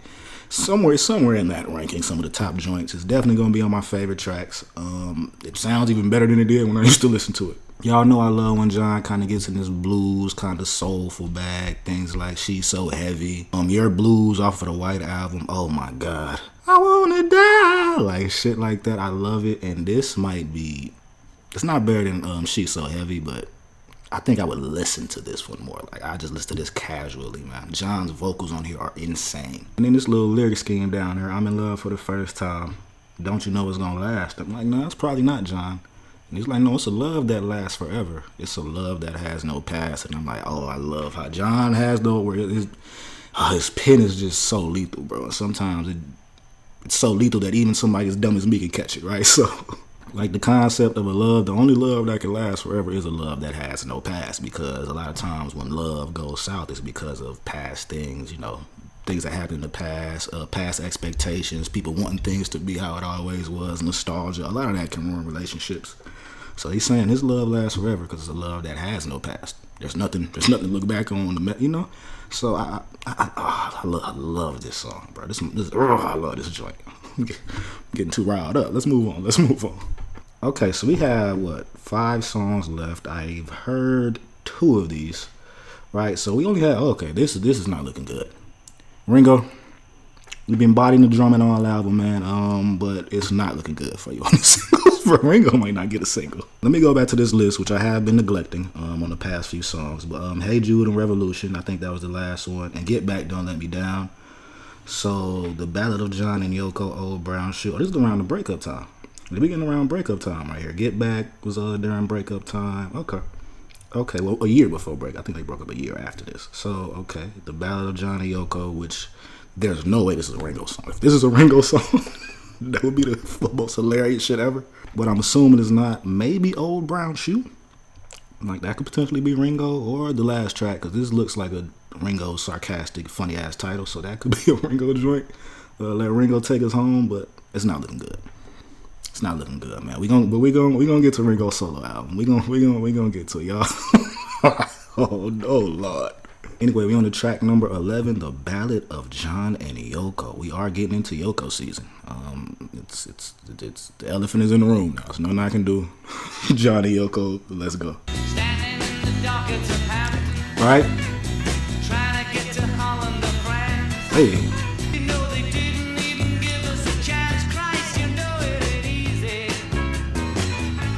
somewhere in that ranking, some of the top joints. It's definitely going to be on my favorite tracks. It sounds even better than it did when I used to listen to it. Y'all know I love when John kind of gets in this blues, kind of soulful bag. Things like She's So Heavy. Your Blues off of the White Album. Oh my God. I wanna die. Like shit like that. I love it. And this might be, it's not better than She's So Heavy, but I think I would listen to this one more. Like I just listen to this casually, man. John's vocals on here are insane. And then this little lyric scheme down there. I'm in love for the first time. Don't you know it's gonna last? I'm like, no, it's probably not, John. And he's like, no, it's a love that lasts forever. It's a love that has no past. And I'm like, oh, I love how John has though, where his pen is just so lethal, bro. And sometimes it's so lethal that even somebody as dumb as me can catch it, right? So, like the concept of a love, the only love that can last forever is a love that has no past. Because a lot of times when love goes south, it's because of past things, things that happened in the past, past expectations, people wanting things to be how it always was, nostalgia. A lot of that can ruin relationships. So he's saying his love lasts forever because it's a love that has no past. There's nothing to look back on, So I love this song, bro. I love this joint. I'm getting too riled up. Let's move on. Okay, so we have 5 songs left. I've heard 2 of these, right? So we only have this is not looking good. Ringo, you've been bodying the drum and all album, man. But it's not looking good for you on the singles. Ringo might not get a single. Let me go back to this list, which I have been neglecting on the past few songs. But Hey Jude and Revolution, I think that was the last one. And Get Back, Don't Let Me Down. So the Ballad of John and Yoko, Old Brown Shoe. This is around the breakup time. We're getting around breakup time right here. Get Back was during breakup time. Okay, well, a year before break. I think they broke up a year after this. So, okay, the Ballad of John and Yoko, which there's no way this is a Ringo song. If this is a Ringo song, that would be the most hilarious shit ever. But I'm assuming it's not. Maybe Old Brown Shoe. Like, that could potentially be Ringo or the last track, because this looks like a Ringo sarcastic, funny-ass title, so that could be a Ringo joint. Let Ringo take us home, but it's not looking good. It's not looking good, man. We gonna get to Ringo's solo album. We gonna get to it, y'all. Oh no, Lord. Anyway, we on the track number 11, The Ballad of John and Yoko. We are getting into Yoko season. It's the elephant is in the room now. There's nothing I can do. John and Yoko, let's go. Standing in the dock at Southampton, Right? trying to get to Holland or France. Hey. You know they didn't even give us a chance. Christ, you know it ain't easy.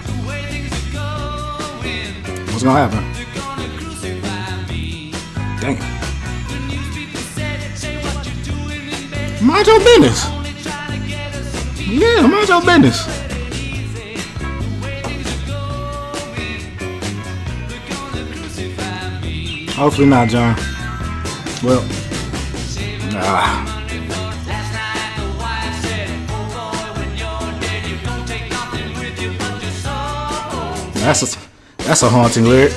The way things are going, What's gonna happen? they're gonna crucify me. Dang. The newspaper said, say what you're doing in bed. Mind your business. Only trying to get us some peace. Yeah, mind your business. It ain't easy. The way things are going, they're gonna crucify me. Hopefully not, John. Well, nah. Last night the wife said, oh boy, when you're dead, you don't take nothing with you but your soul. That's a haunting lyric.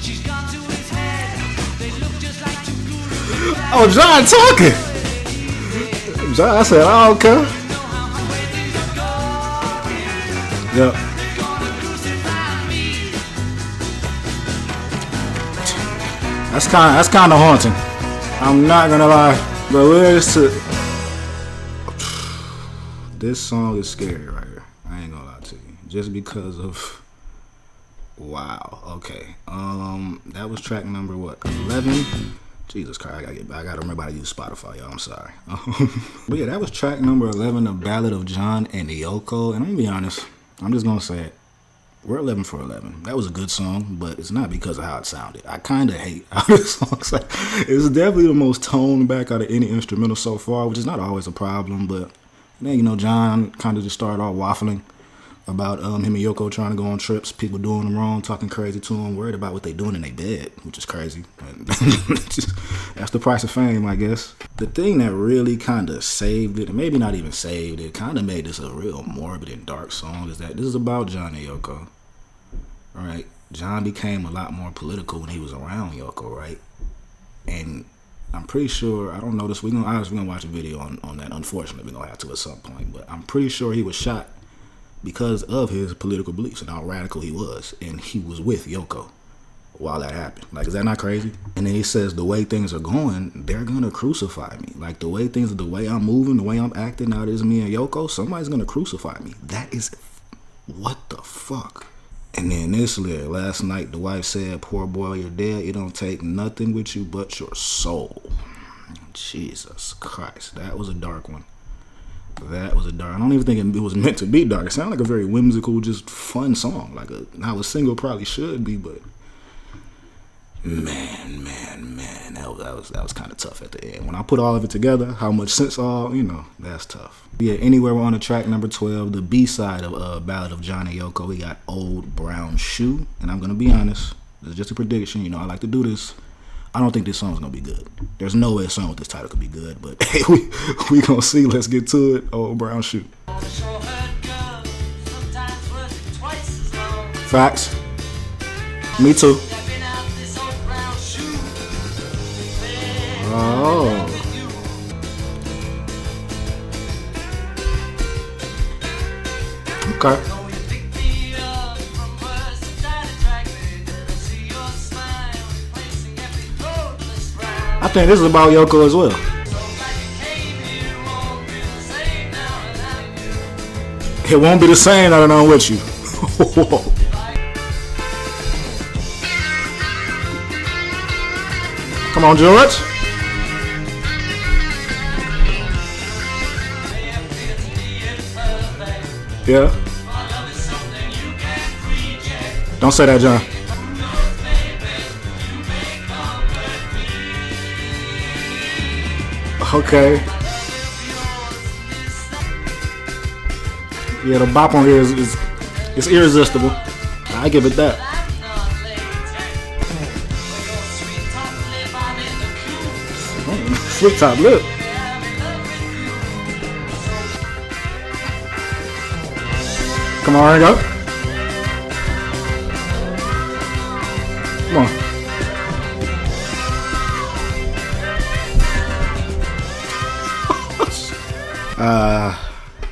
She's gone to his head. They look just like two ghouls. Oh, John talking. John, I said, I don't care. Yep. That's kind of haunting. I'm not gonna lie. The lyrics to this song is scary right here. I ain't gonna lie to you. Just because of wow. Okay. That was track number what? 11. Jesus Christ, I gotta remember how to use Spotify, y'all. I'm sorry. But yeah, that was track number 11, The Ballad of John and Yoko. And I'm gonna be honest. I'm just gonna say it. We're 11 for 11. That was a good song, but it's not because of how it sounded. I kind of hate how this song sounds. It's definitely the most toned back out of any instrumental so far, which is not always a problem. But then, you know, John kind of just started off waffling about him and Yoko trying to go on trips, people doing them wrong, talking crazy to him, worried about what they doing in their bed, which is crazy. That's the price of fame, I guess. The thing that really kind of saved it, and maybe not even saved it, kind of made this a real morbid and dark song, is that this is about John and Yoko. Right? John became a lot more political when he was around Yoko, right? And I'm pretty sure, I don't know this, we're gonna watch a video on that. Unfortunately, we're gonna have to at some point, but I'm pretty sure he was shot because of his political beliefs and how radical he was. And he was with Yoko while that happened. Like, is that not crazy? And then he says, the way things are going, they're gonna crucify me. Like, the way I'm moving, the way I'm acting, now it is me and Yoko, somebody's gonna crucify me. That is, what the fuck? And then this lyric, last night the wife said, poor boy, you're dead. You don't take nothing with you but your soul. Jesus Christ. That was a dark one. I don't even think it was meant to be dark. It sounded like a very whimsical, just fun song. Like how a single probably should be, but man, that was kind of tough at the end. When I put all of it together, how much sense that's tough. Yeah, anywhere we're on the track number 12, the B-side of Ballad of John and Yoko, we got Old Brown Shoe. And I'm going to be honest, this is just a prediction. You know, I like to do this. I don't think this song's going to be good. There's no way a song with this title could be good, but hey, we going to see. Let's get to it. Old Brown Shoe. Facts. Me too. Oh. Okay. I think this is about Yoko as well. It won't be the same now that I'm with you. Come on, George. Yeah. Don't say that, John. Okay. Yeah, the bop on here is irresistible. I give it that. Sweet top lip. Come on, go. Come on.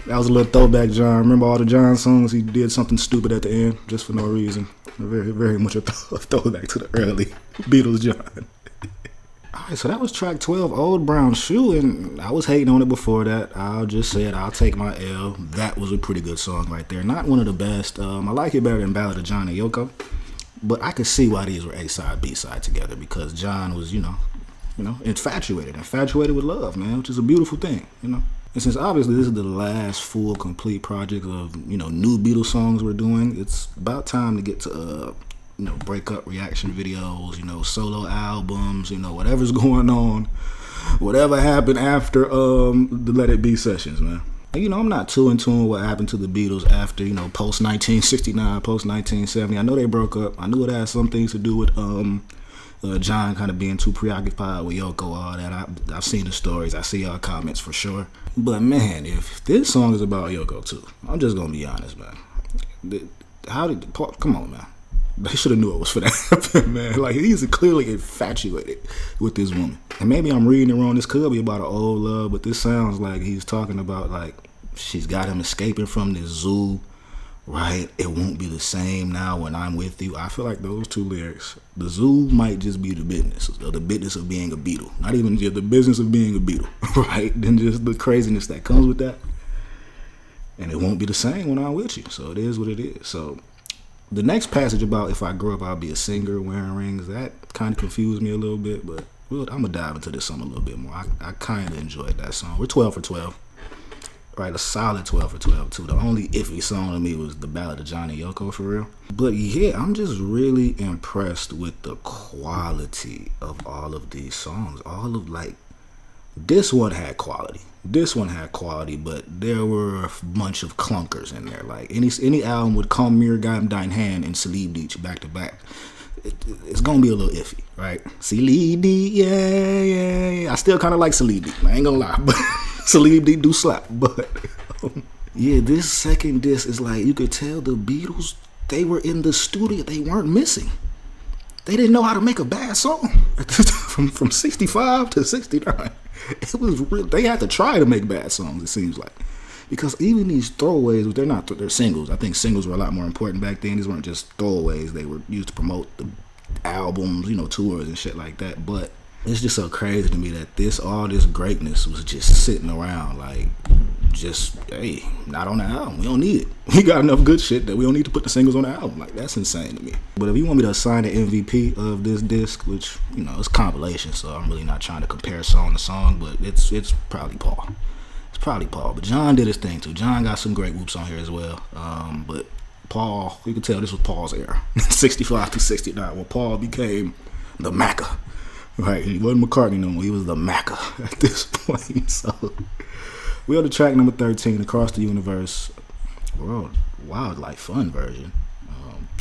That was a little throwback, John. Remember all the John songs? He did something stupid at the end, just for no reason. Very, very much a throwback to the early Beatles, John. Alright, so that was track 12, Old Brown Shoe, and I was hating on it before that. I'll just say it, I'll take my L. That was a pretty good song right there. Not one of the best. I like it better than Ballad of John and Yoko, but I could see why these were A-side, B-side together, because John was, infatuated with love, man, which is a beautiful thing, And since obviously this is the last full complete project of, new Beatles songs we're doing, it's about time to get to, breakup reaction videos, solo albums, whatever's going on, whatever happened after the Let It Be sessions, man. And, I'm not too in tune with what happened to the Beatles after, post 1969, post 1970. I know they broke up. I knew it had some things to do with John kind of being too preoccupied with Yoko, all that. I've seen the stories. I see y'all comments for sure. But man, if this song is about Yoko too, I'm just gonna be honest, man. Come on, man. They should have knew it was for that happen, man. Like, he's clearly infatuated with this woman. And maybe I'm reading it wrong. This could be about an old love, but this sounds like he's talking about, like, she's got him escaping from this zoo right? It won't be the same now when I'm with you. I feel like those two lyrics, the zoo might just be the business, or the business of being a Beatle. Not even just the business of being a Beatle, right? Then just the craziness that comes with that. And it won't be the same when I'm with you. So it is what it is. So the next passage about if I grow up, I'll be a singer wearing rings, that kind of confused me a little bit. But I'm going to dive into this song a little bit more. I kind of enjoyed that song. We're 12 for 12. Right, a solid 12 for 12 too. The only iffy song to me was the Ballad of John and Yoko, for real. But yeah, I'm just really impressed with the quality of all of these songs. All of, like, this one had quality. This one had quality, but there were a bunch of clunkers in there. Like any album with Come Mir Gam Dine Hand and Salib Deech back to back, it's gonna be a little iffy, right? Salib Deech, yeah. I still kind of like Salib Deech. I ain't gonna lie, but Salib Deech do slap. But yeah, this second disc is like, you could tell the Beatles, they were in the studio. They weren't missing. They didn't know how to make a bad song from 65 to 69. It was real. They had to try to make bad songs, it seems like, because even these throwaways, they're singles. I think singles were a lot more important back then. These weren't just throwaways. They were used to promote the albums, tours and shit like that. But it's just so crazy to me that all this greatness was just sitting around, like, just, hey, not on the album. We don't need it. We got enough good shit that we don't need to put the singles on the album. Like, that's insane to me. But if you want me to assign an MVP of this disc, which, it's compilation, so I'm really not trying to compare song to song, but it's probably Paul. It's probably Paul. But John did his thing too. John got some great whoops on here as well. But Paul, you can tell this was Paul's era. 65 to 69, when Paul became the Macca. Right, he wasn't McCartney no more. He was the Macca at this point. So we are the track number 13, Across the Universe, World Wildlife Fun version.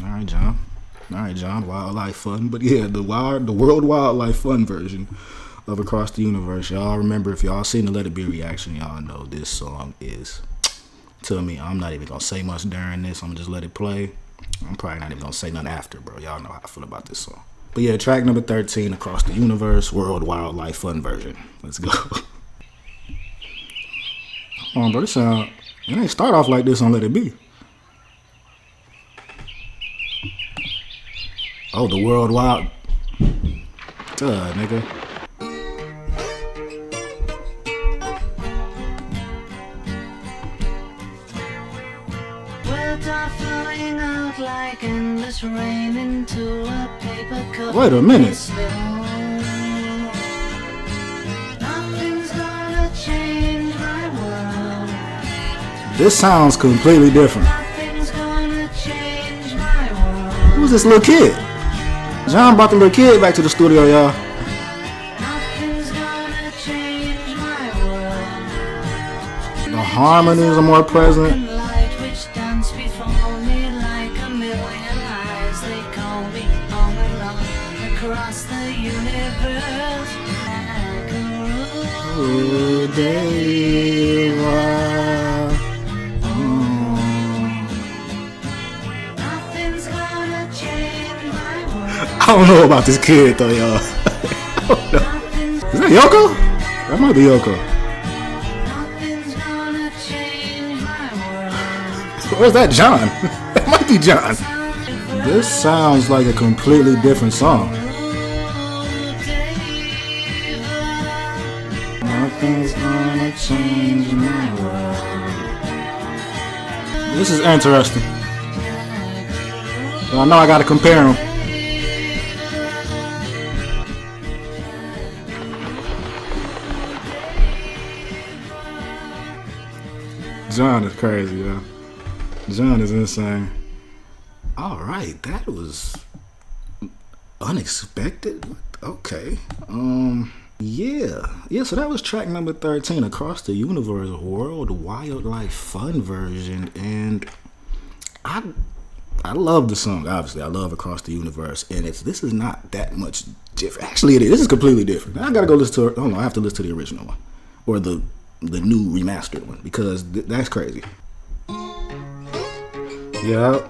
All right, John, Wildlife Fun. But yeah, the World Wildlife Fun version of Across the Universe. Y'all remember, if y'all seen the Let It Be reaction, y'all know this song is, to me, I'm not even going to say much during this. I'm going to just let it play. I'm probably not even going to say nothing after, bro. Y'all know how I feel about this song. But yeah, track number 13, Across the Universe, World Wildlife Fun version. Let's go. Hold on, bro. It ain't start off like this on Let It Be. Oh, the World Wild. Duh, nigga. Words are flowing out like endless rain into a paper cup. Wait a minute. Nothing's gonna change my world. This sounds completely different. Nothing's gonna change my world. Who's this little kid? John brought the little kid back to the studio, y'all. Nothing's gonna change my world. The harmonies are more present. Light which dance before me like a million eyes. They call me on and on across the universe. Like a rule. Nothing's gonna change my world. I don't know about this kid though, y'all. I don't know. Is that Yoko? That might be Yoko. Nothing's gonna change my world. Where's that John? That might be John. This sounds like a completely different song. Nothing's gonna change my world. This is interesting. I know I gotta compare them. John is crazy, yo. John is insane. All right, that was unexpected. Okay. Yeah. So that was track number 13, Across the Universe, World Wildlife Fun version, and I love the song. Obviously, I love Across the Universe, and this is not that much different. Actually, it is. This is completely different. I gotta go listen to it. Oh no, I have to listen to the original one, or the new remastered one, because that's crazy. Yeah.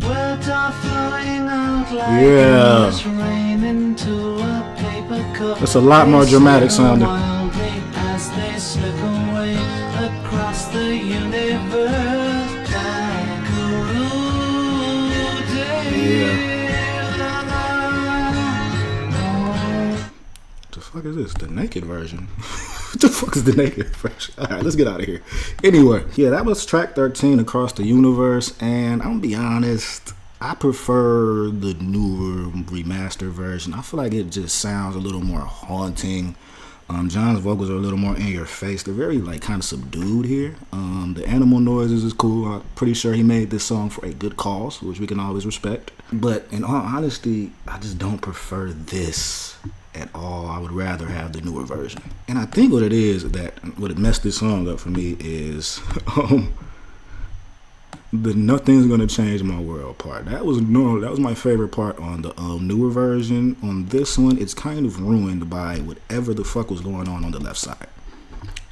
Words are flowing out like Yeah. endless rain into a paper cup. It's a lot more dramatic sounding. Wildly as they slip away across the universe. What the fuck is this? The naked version? What the fuck is the naked version? Alright, let's get out of here. Anyway, yeah, that was track 13, Across the Universe, and I'm gonna be honest, I prefer the newer remastered version. I feel like it just sounds a little more haunting. John's vocals are a little more in your face. They're very like kind of subdued here. The animal noises is cool. I'm pretty sure he made this song for a good cause, which we can always respect. But in all honesty, I just don't prefer this at all. I would rather have the newer version. And I think what it is that what messed this song up for me is the "Nothing's Gonna Change My World" part. That was my favorite part on the newer version. On this one, it's kind of ruined by whatever the fuck was going on the left side.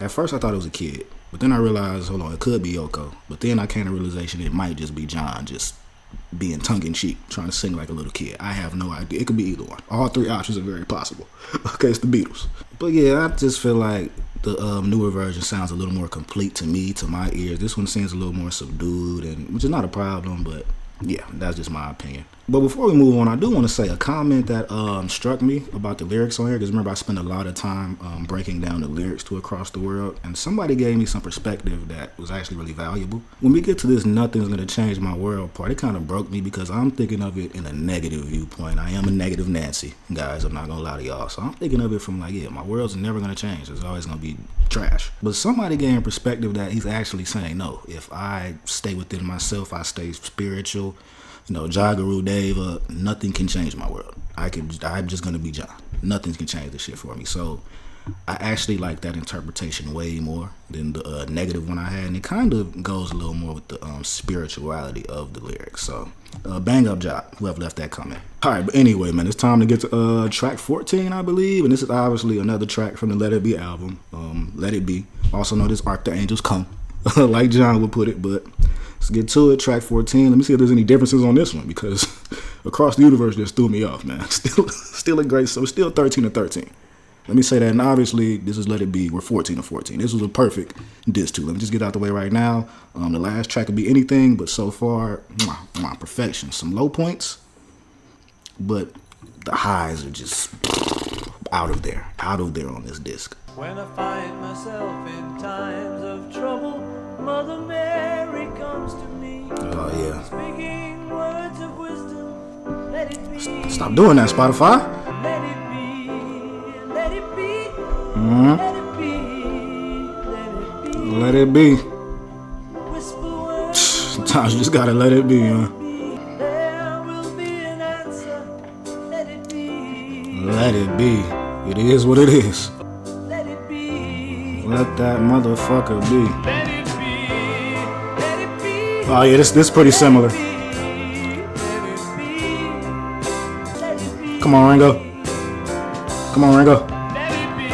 At first, I thought it was a kid, but then I realized, hold on, it could be Yoko. But then I came to the realization it might just be John, just being tongue-in-cheek, trying to sing like a little kid. I have no idea. It could be either one. All three options are very possible. Okay, it's the Beatles. But yeah, I just feel like the newer version sounds a little more complete to me, to my ears. This one seems a little more subdued, and which is not a problem, but yeah, that's just my opinion. But before we move on, I do want to say a comment that struck me about the lyrics on here, because remember I spent a lot of time breaking down the lyrics to Across the World, and somebody gave me some perspective that was actually really valuable. When we get to this "Nothing's Gonna Change My World" part, it kind of broke me because I'm thinking of it in a negative viewpoint. I am a negative Nancy, guys, I'm not gonna lie to y'all. So I'm thinking of it from like, yeah, my world's never gonna change. It's always gonna be trash. But somebody gave a perspective that he's actually saying, no, if I stay within myself, I stay spiritual, you know, Jagaru Dave, nothing can change my world. I'm just gonna be John. Nothing can change this shit for me. So I actually like that interpretation way more than the negative one I had, and it kind of goes a little more with the spirituality of the lyrics. So bang up job, whoever left that comment. All right, but anyway, man, it's time to get to track 14, I believe, and this is obviously another track from the Let It Be album. Let It Be, also known as Arc the Angels Come, like John would put it. But let's get to it. Track 14. Let me see if there's any differences on this one, because Across the Universe just threw me off, man. Still a great, so still 13 to 13. Let me say that, and obviously this is Let It Be. We're 14 to 14. This was a perfect diss too. Let me just get out the way right now. The last track could be anything, but so far, perfection. Some low points, but the highs are just out of there on this disc. When I find myself in times of trouble, Mother Mary comes to me. Oh yeah. Speaking words of wisdom, let it be. Stop doing that, Spotify. Let it be, let it be, let it be, Let it be. whisper words. Sometimes you just gotta let it be, huh? There will be an answer. Let it be. Let it be. It is what it is. Let it be. Let that motherfucker be. Let it be. Let it be. Oh yeah, this pretty similar. Come on, Ringo. Come on, Ringo. Let it be.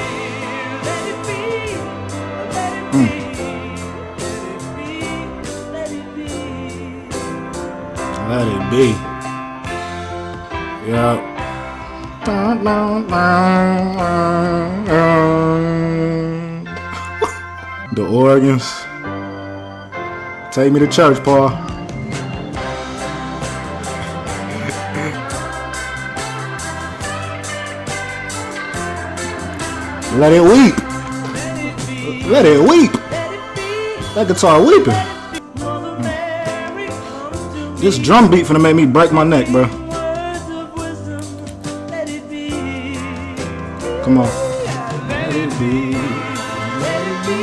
Let it be. Let it be. Let it be. Let it be. Yeah. The organs. Take me to church, Paul. Let it weep. Let it weep. That guitar weeping. This drum beat finna make me break my neck, bro. Come on. Let it be. Let it be.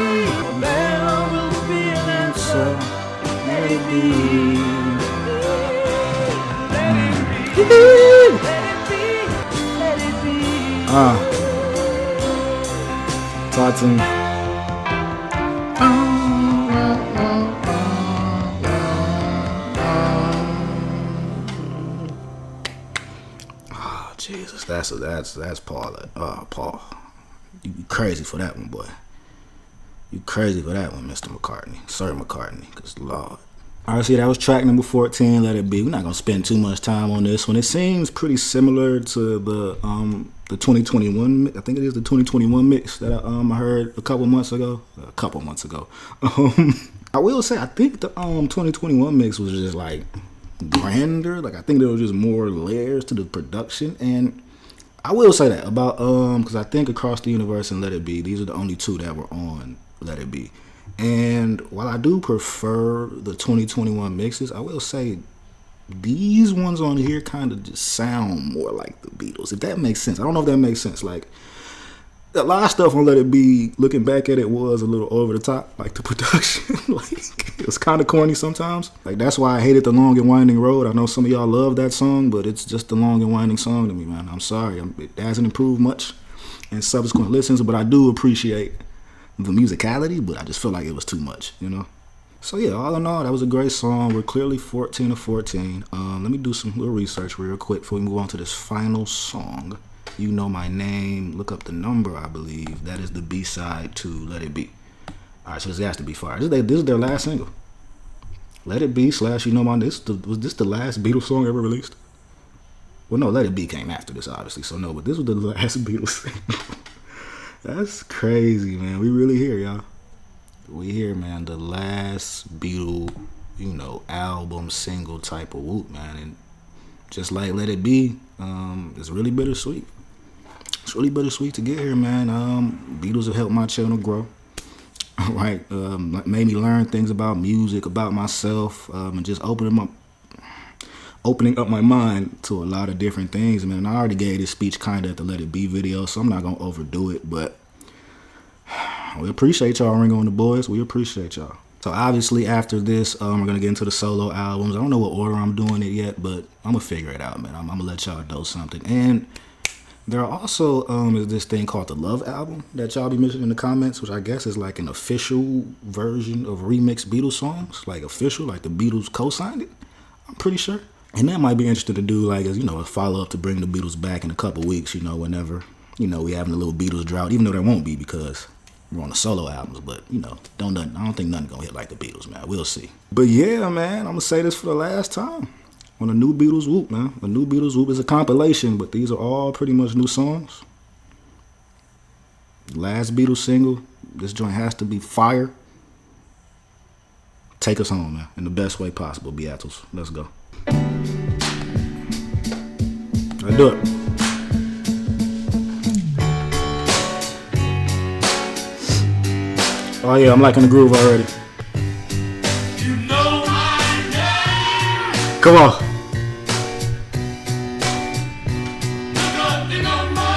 There will be an answer. Let it be. Talk to me. Oh Jesus, that's Paul. Paul, you crazy for that one, boy. You crazy for that one, Mr. McCartney, Sir McCartney. Cause Lord, Obviously, that was track number 14, Let It Be. We're not going to spend too much time on this one. It seems pretty similar to the 2021, I think it is the 2021 mix that I heard a couple months ago. I will say, I think the 2021 mix was just like grander. Like, I think there was just more layers to the production. And I will say that about, because I think Across the Universe and Let It Be, these are the only two that were on Let It Be. And while I do prefer the 2021 mixes, I will say these ones on here kind of just sound more like the Beatles, if that makes sense. I don't know if that makes sense. Like, a lot of stuff on Let It Be, looking back at it, was a little over the top. Like, the production, like, it was kind of corny sometimes. Like, that's why I hated The Long and Winding Road. I know some of y'all love that song, but it's just the long and winding song to me, man. I'm sorry. It hasn't improved much in subsequent listens, but I do appreciate the musicality, but I just feel like it was too much, you know? So yeah, all in all, that was a great song. We're clearly 14 of 14. Let me do some little research real quick before we move on to this final song. You Know My Name, Look Up the Number, I believe. That is the B-side to Let It Be. Alright, so this has to be fire. This is their last single. Let It Be / You Know My Name. Was this the last Beatles song ever released? Well, no, Let It Be came after this, obviously, so no, but this was the last Beatles single. That's crazy, man. We really here, y'all. We here, man. The last Beatle, album, single type of whoop, man. And just like Let It Be, it's really bittersweet. It's really bittersweet to get here, man. Beatles have helped my channel grow. Right? Made me learn things about music, about myself, and just opening up my mind to a lot of different things, man. I already gave this speech kind of at the Let It Be video, so I'm not going to overdo it, but we appreciate y'all, Ringo and the Boys. We appreciate y'all. So obviously after this, we're going to get into the solo albums. I don't know what order I'm doing it yet, but I'm going to figure it out, man. I'm going to let y'all know something. And there also is this thing called the Love album that y'all be mentioning in the comments, which I guess is like an official version of remixed Beatles songs, like official, like the Beatles co-signed it, I'm pretty sure. And that might be interesting to do, like, as a follow-up to bring the Beatles back in a couple weeks, whenever, we having a little Beatles drought, even though there won't be because we're on the solo albums, but, I don't think nothing gonna hit like the Beatles, man. We'll see. But yeah, man, I'm gonna say this for the last time. On a new Beatles Whoop, man. A new Beatles Whoop is a compilation, but these are all pretty much new songs. Last Beatles single, this joint has to be fire. Take us home, man, in the best way possible, Beatles. Let's go. I do it. Oh yeah, I'm liking the groove already. You know my name. Come on. Look up the number.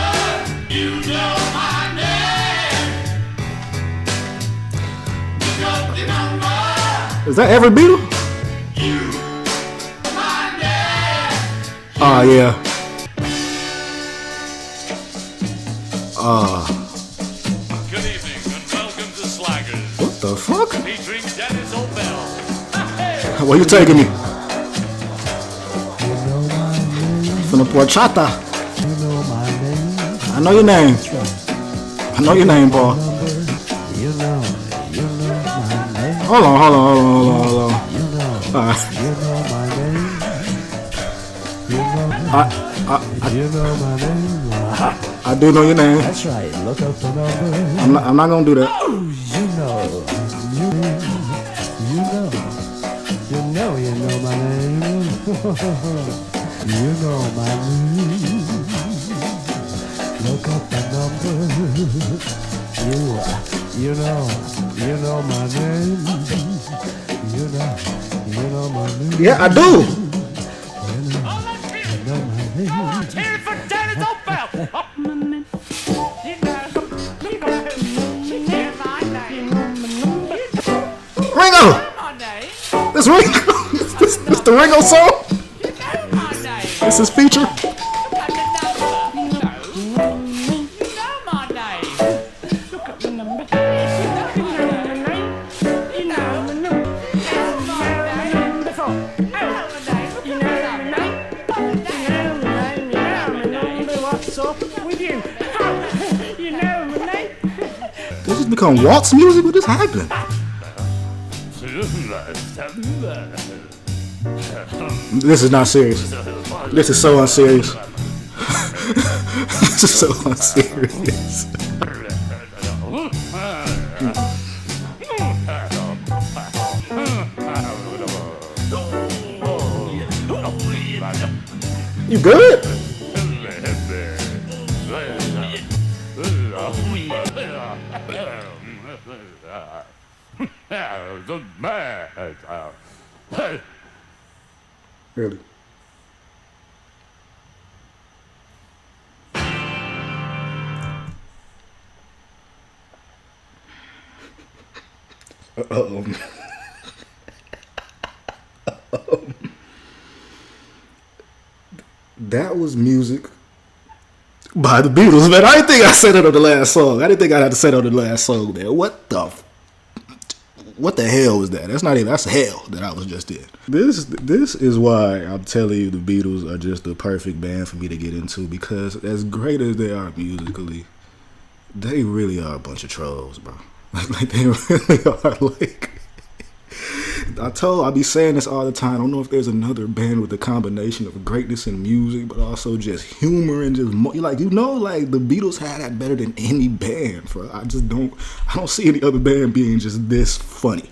You know my name. Look up the number. Is that every Beatle? You, my name. Oh yeah. Good evening and welcome to Slaggers. What the fuck? Featuring Dennis O'Bell. Where you taking me? From the Porchata. I know your name. I know your name, Paul. Hold on. All right. I do know your name. That's right. Look up the number. I'm not gonna do that. You know my name. You know my name. Look up the number. You know my name. You know my name. Yeah, I do. Here for Dennis O'Bell. Ringo. This Ringo. This the Ringo song. This is feature. This has become waltz music. What just happened? This is not serious. This is so unserious. This is so unserious. You good? Really? That was music by the Beatles, man. I didn't think I said it on the last song. I didn't think I had to say it on the last song, man. What the hell was that? That's hell that I was just in. This is why I'm telling you the Beatles are just the perfect band for me to get into, because as great as they are musically, they really are a bunch of trolls, bro. Like they really are. Like I be saying this all the time. I don't know if there's another band with a combination of greatness in music, but also just humor and just like the Beatles had that better than any band. I don't see any other band being just this funny.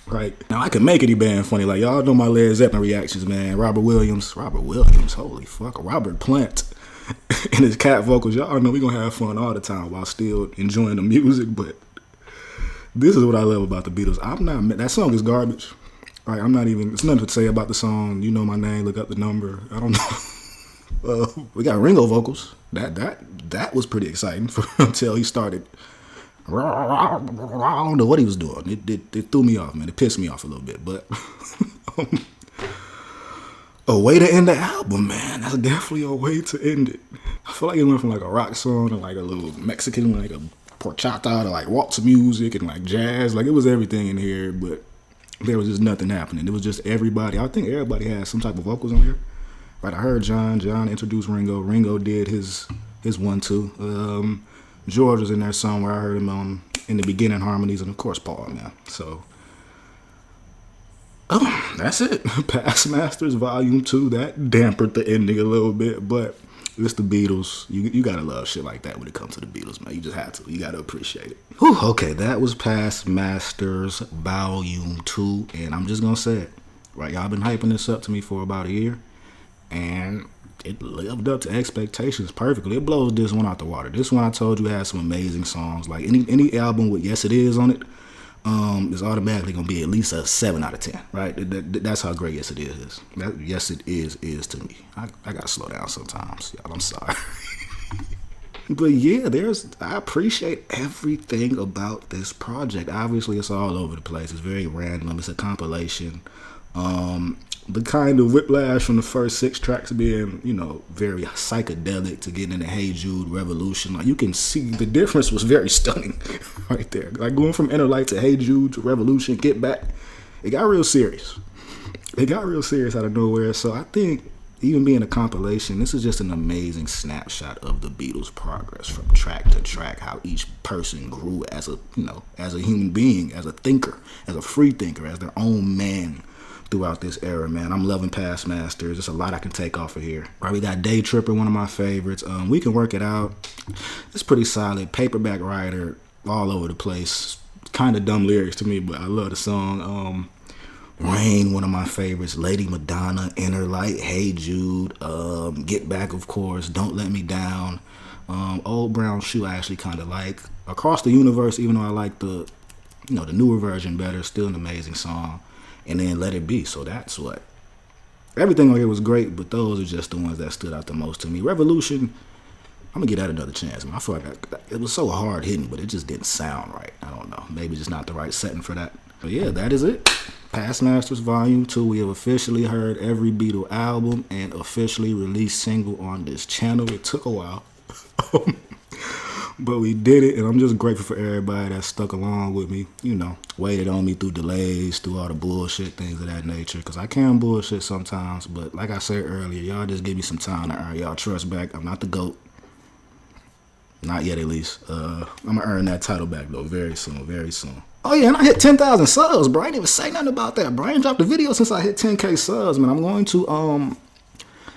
Right now, I can make any band funny. Like y'all know my Led Zeppelin reactions, man. Robert Williams, holy fuck, Robert Plant. And his cat vocals, y'all know we gonna have fun all the time while still enjoying the music. But this is what I love about the Beatles. That song is garbage. Right, it's nothing to say about the song. You Know My Name, Look Up the Number. I don't know. We got Ringo vocals. That was pretty exciting until he started. I don't know what he was doing. It threw me off, man. It pissed me off a little bit, but. A way to end the album, man. That's definitely a way to end it. I feel like it went from like a rock song to like a little Mexican, like a porchata to like waltz music and like jazz. Like it was everything in here, but there was just nothing happening. It was just everybody. I think everybody had some type of vocals on here. Right, I heard John introduced Ringo. Ringo did his 1-2. George was in there somewhere. I heard him in the beginning harmonies, and of course Paul, man. So that's it. Past Masters Volume 2. That dampened the ending a little bit, but it's the Beatles. You gotta love shit like that when it comes to the Beatles, man. You just have to. You gotta appreciate it. Whew, okay, that was Past Masters Volume 2, and I'm just gonna say it. Right, y'all been hyping this up to me for about a year, and it lived up to expectations perfectly. It blows this one out the water. This one I told you had some amazing songs. Like any album with Yes It Is on it, is automatically gonna be at least a 7 out of 10. Right? That's how great Yes It Is. Yes It is to me. I gotta slow down sometimes, y'all. I'm sorry. But yeah, I appreciate everything about this project. Obviously, it's all over the place. It's very random. It's a compilation. The kind of whiplash from the first 6 tracks being, very psychedelic to getting into Hey Jude, Revolution. Like you can see the difference was very stunning right there. Like going from Inner Light to Hey Jude to Revolution, Get Back. It got real serious. Out of nowhere. So I think even being a compilation, this is just an amazing snapshot of the Beatles' progress from track to track, how each person grew as a human being, as a thinker, as a free thinker, as their own man throughout this era, man. I'm loving Past Masters. There's a lot I can take off of here. Right, we got Day Tripper, one of my favorites. We Can Work It Out. It's pretty solid. Paperback Writer, all over the place. Kind of dumb lyrics to me, but I love the song. Rain, one of my favorites. Lady Madonna, Inner Light, Hey Jude, Get Back, of course, Don't Let Me Down. Old Brown Shoe I actually kind of like. Across the Universe, even though I like the newer version better, still an amazing song. And then Let It Be. So that's what. Everything on here was great, but those are just the ones that stood out the most to me. Revolution, I'm going to give that another chance, man. I feel like it was so hard hitting, but it just didn't sound right. I don't know. Maybe just not the right setting for that. But yeah, that is it. Past Masters Volume 2. We have officially heard every Beatle album and officially released single on this channel. It took a while. But we did it, and I'm just grateful for everybody that stuck along with me, waited on me through delays, through all the bullshit, things of that nature, because I can bullshit sometimes, but like I said earlier, y'all just give me some time to earn y'all trust back. I'm not the GOAT. Not yet, at least. I'm going to earn that title back, though, very soon, very soon. Oh yeah, and I hit 10,000 subs, bro. I didn't even say nothing about that, bro. I ain't dropped a video since I hit 10K subs, man. I'm going to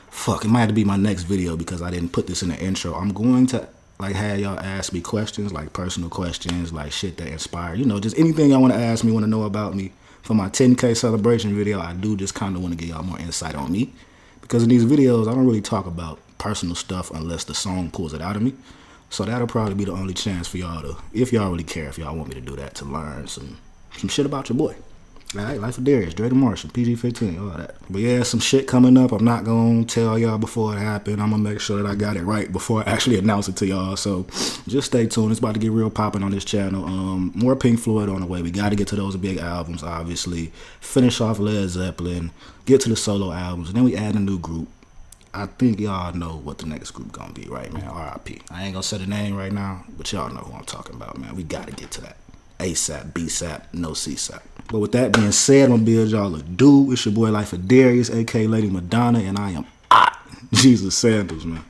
fuck, it might have to be my next video because I didn't put this in the intro. I'm going to like have y'all ask me questions, like personal questions, like shit that inspire, you know, just anything y'all want to ask me, want to know about me. For my 10K celebration video, I do just kind of want to give y'all more insight on me. Because in these videos, I don't really talk about personal stuff unless the song pulls it out of me. So that'll probably be the only chance for y'all to, if y'all really care, if y'all want me to do that, to learn some shit about your boy. All right, Life of Darius, Dre the Martian, PG-15, all that. But yeah, some shit coming up. I'm not going to tell y'all before it happened. I'm going to make sure that I got it right before I actually announce it to y'all. So just stay tuned. It's about to get real popping on this channel. More Pink Floyd on the way. We got to get to those big albums, obviously. Finish off Led Zeppelin. Get to the solo albums. And then we add a new group. I think y'all know what the next group gonna be, right, man? R.I.P. I ain't gonna say the name right now, but y'all know who I'm talking about, man. We gotta get to that. ASAP, BSAP, no CSAP. But with that being said, I'm gonna bid y'all adieu. It's your boy Life of Darius, aka Lady Madonna, and I am Jesus Sandals, man.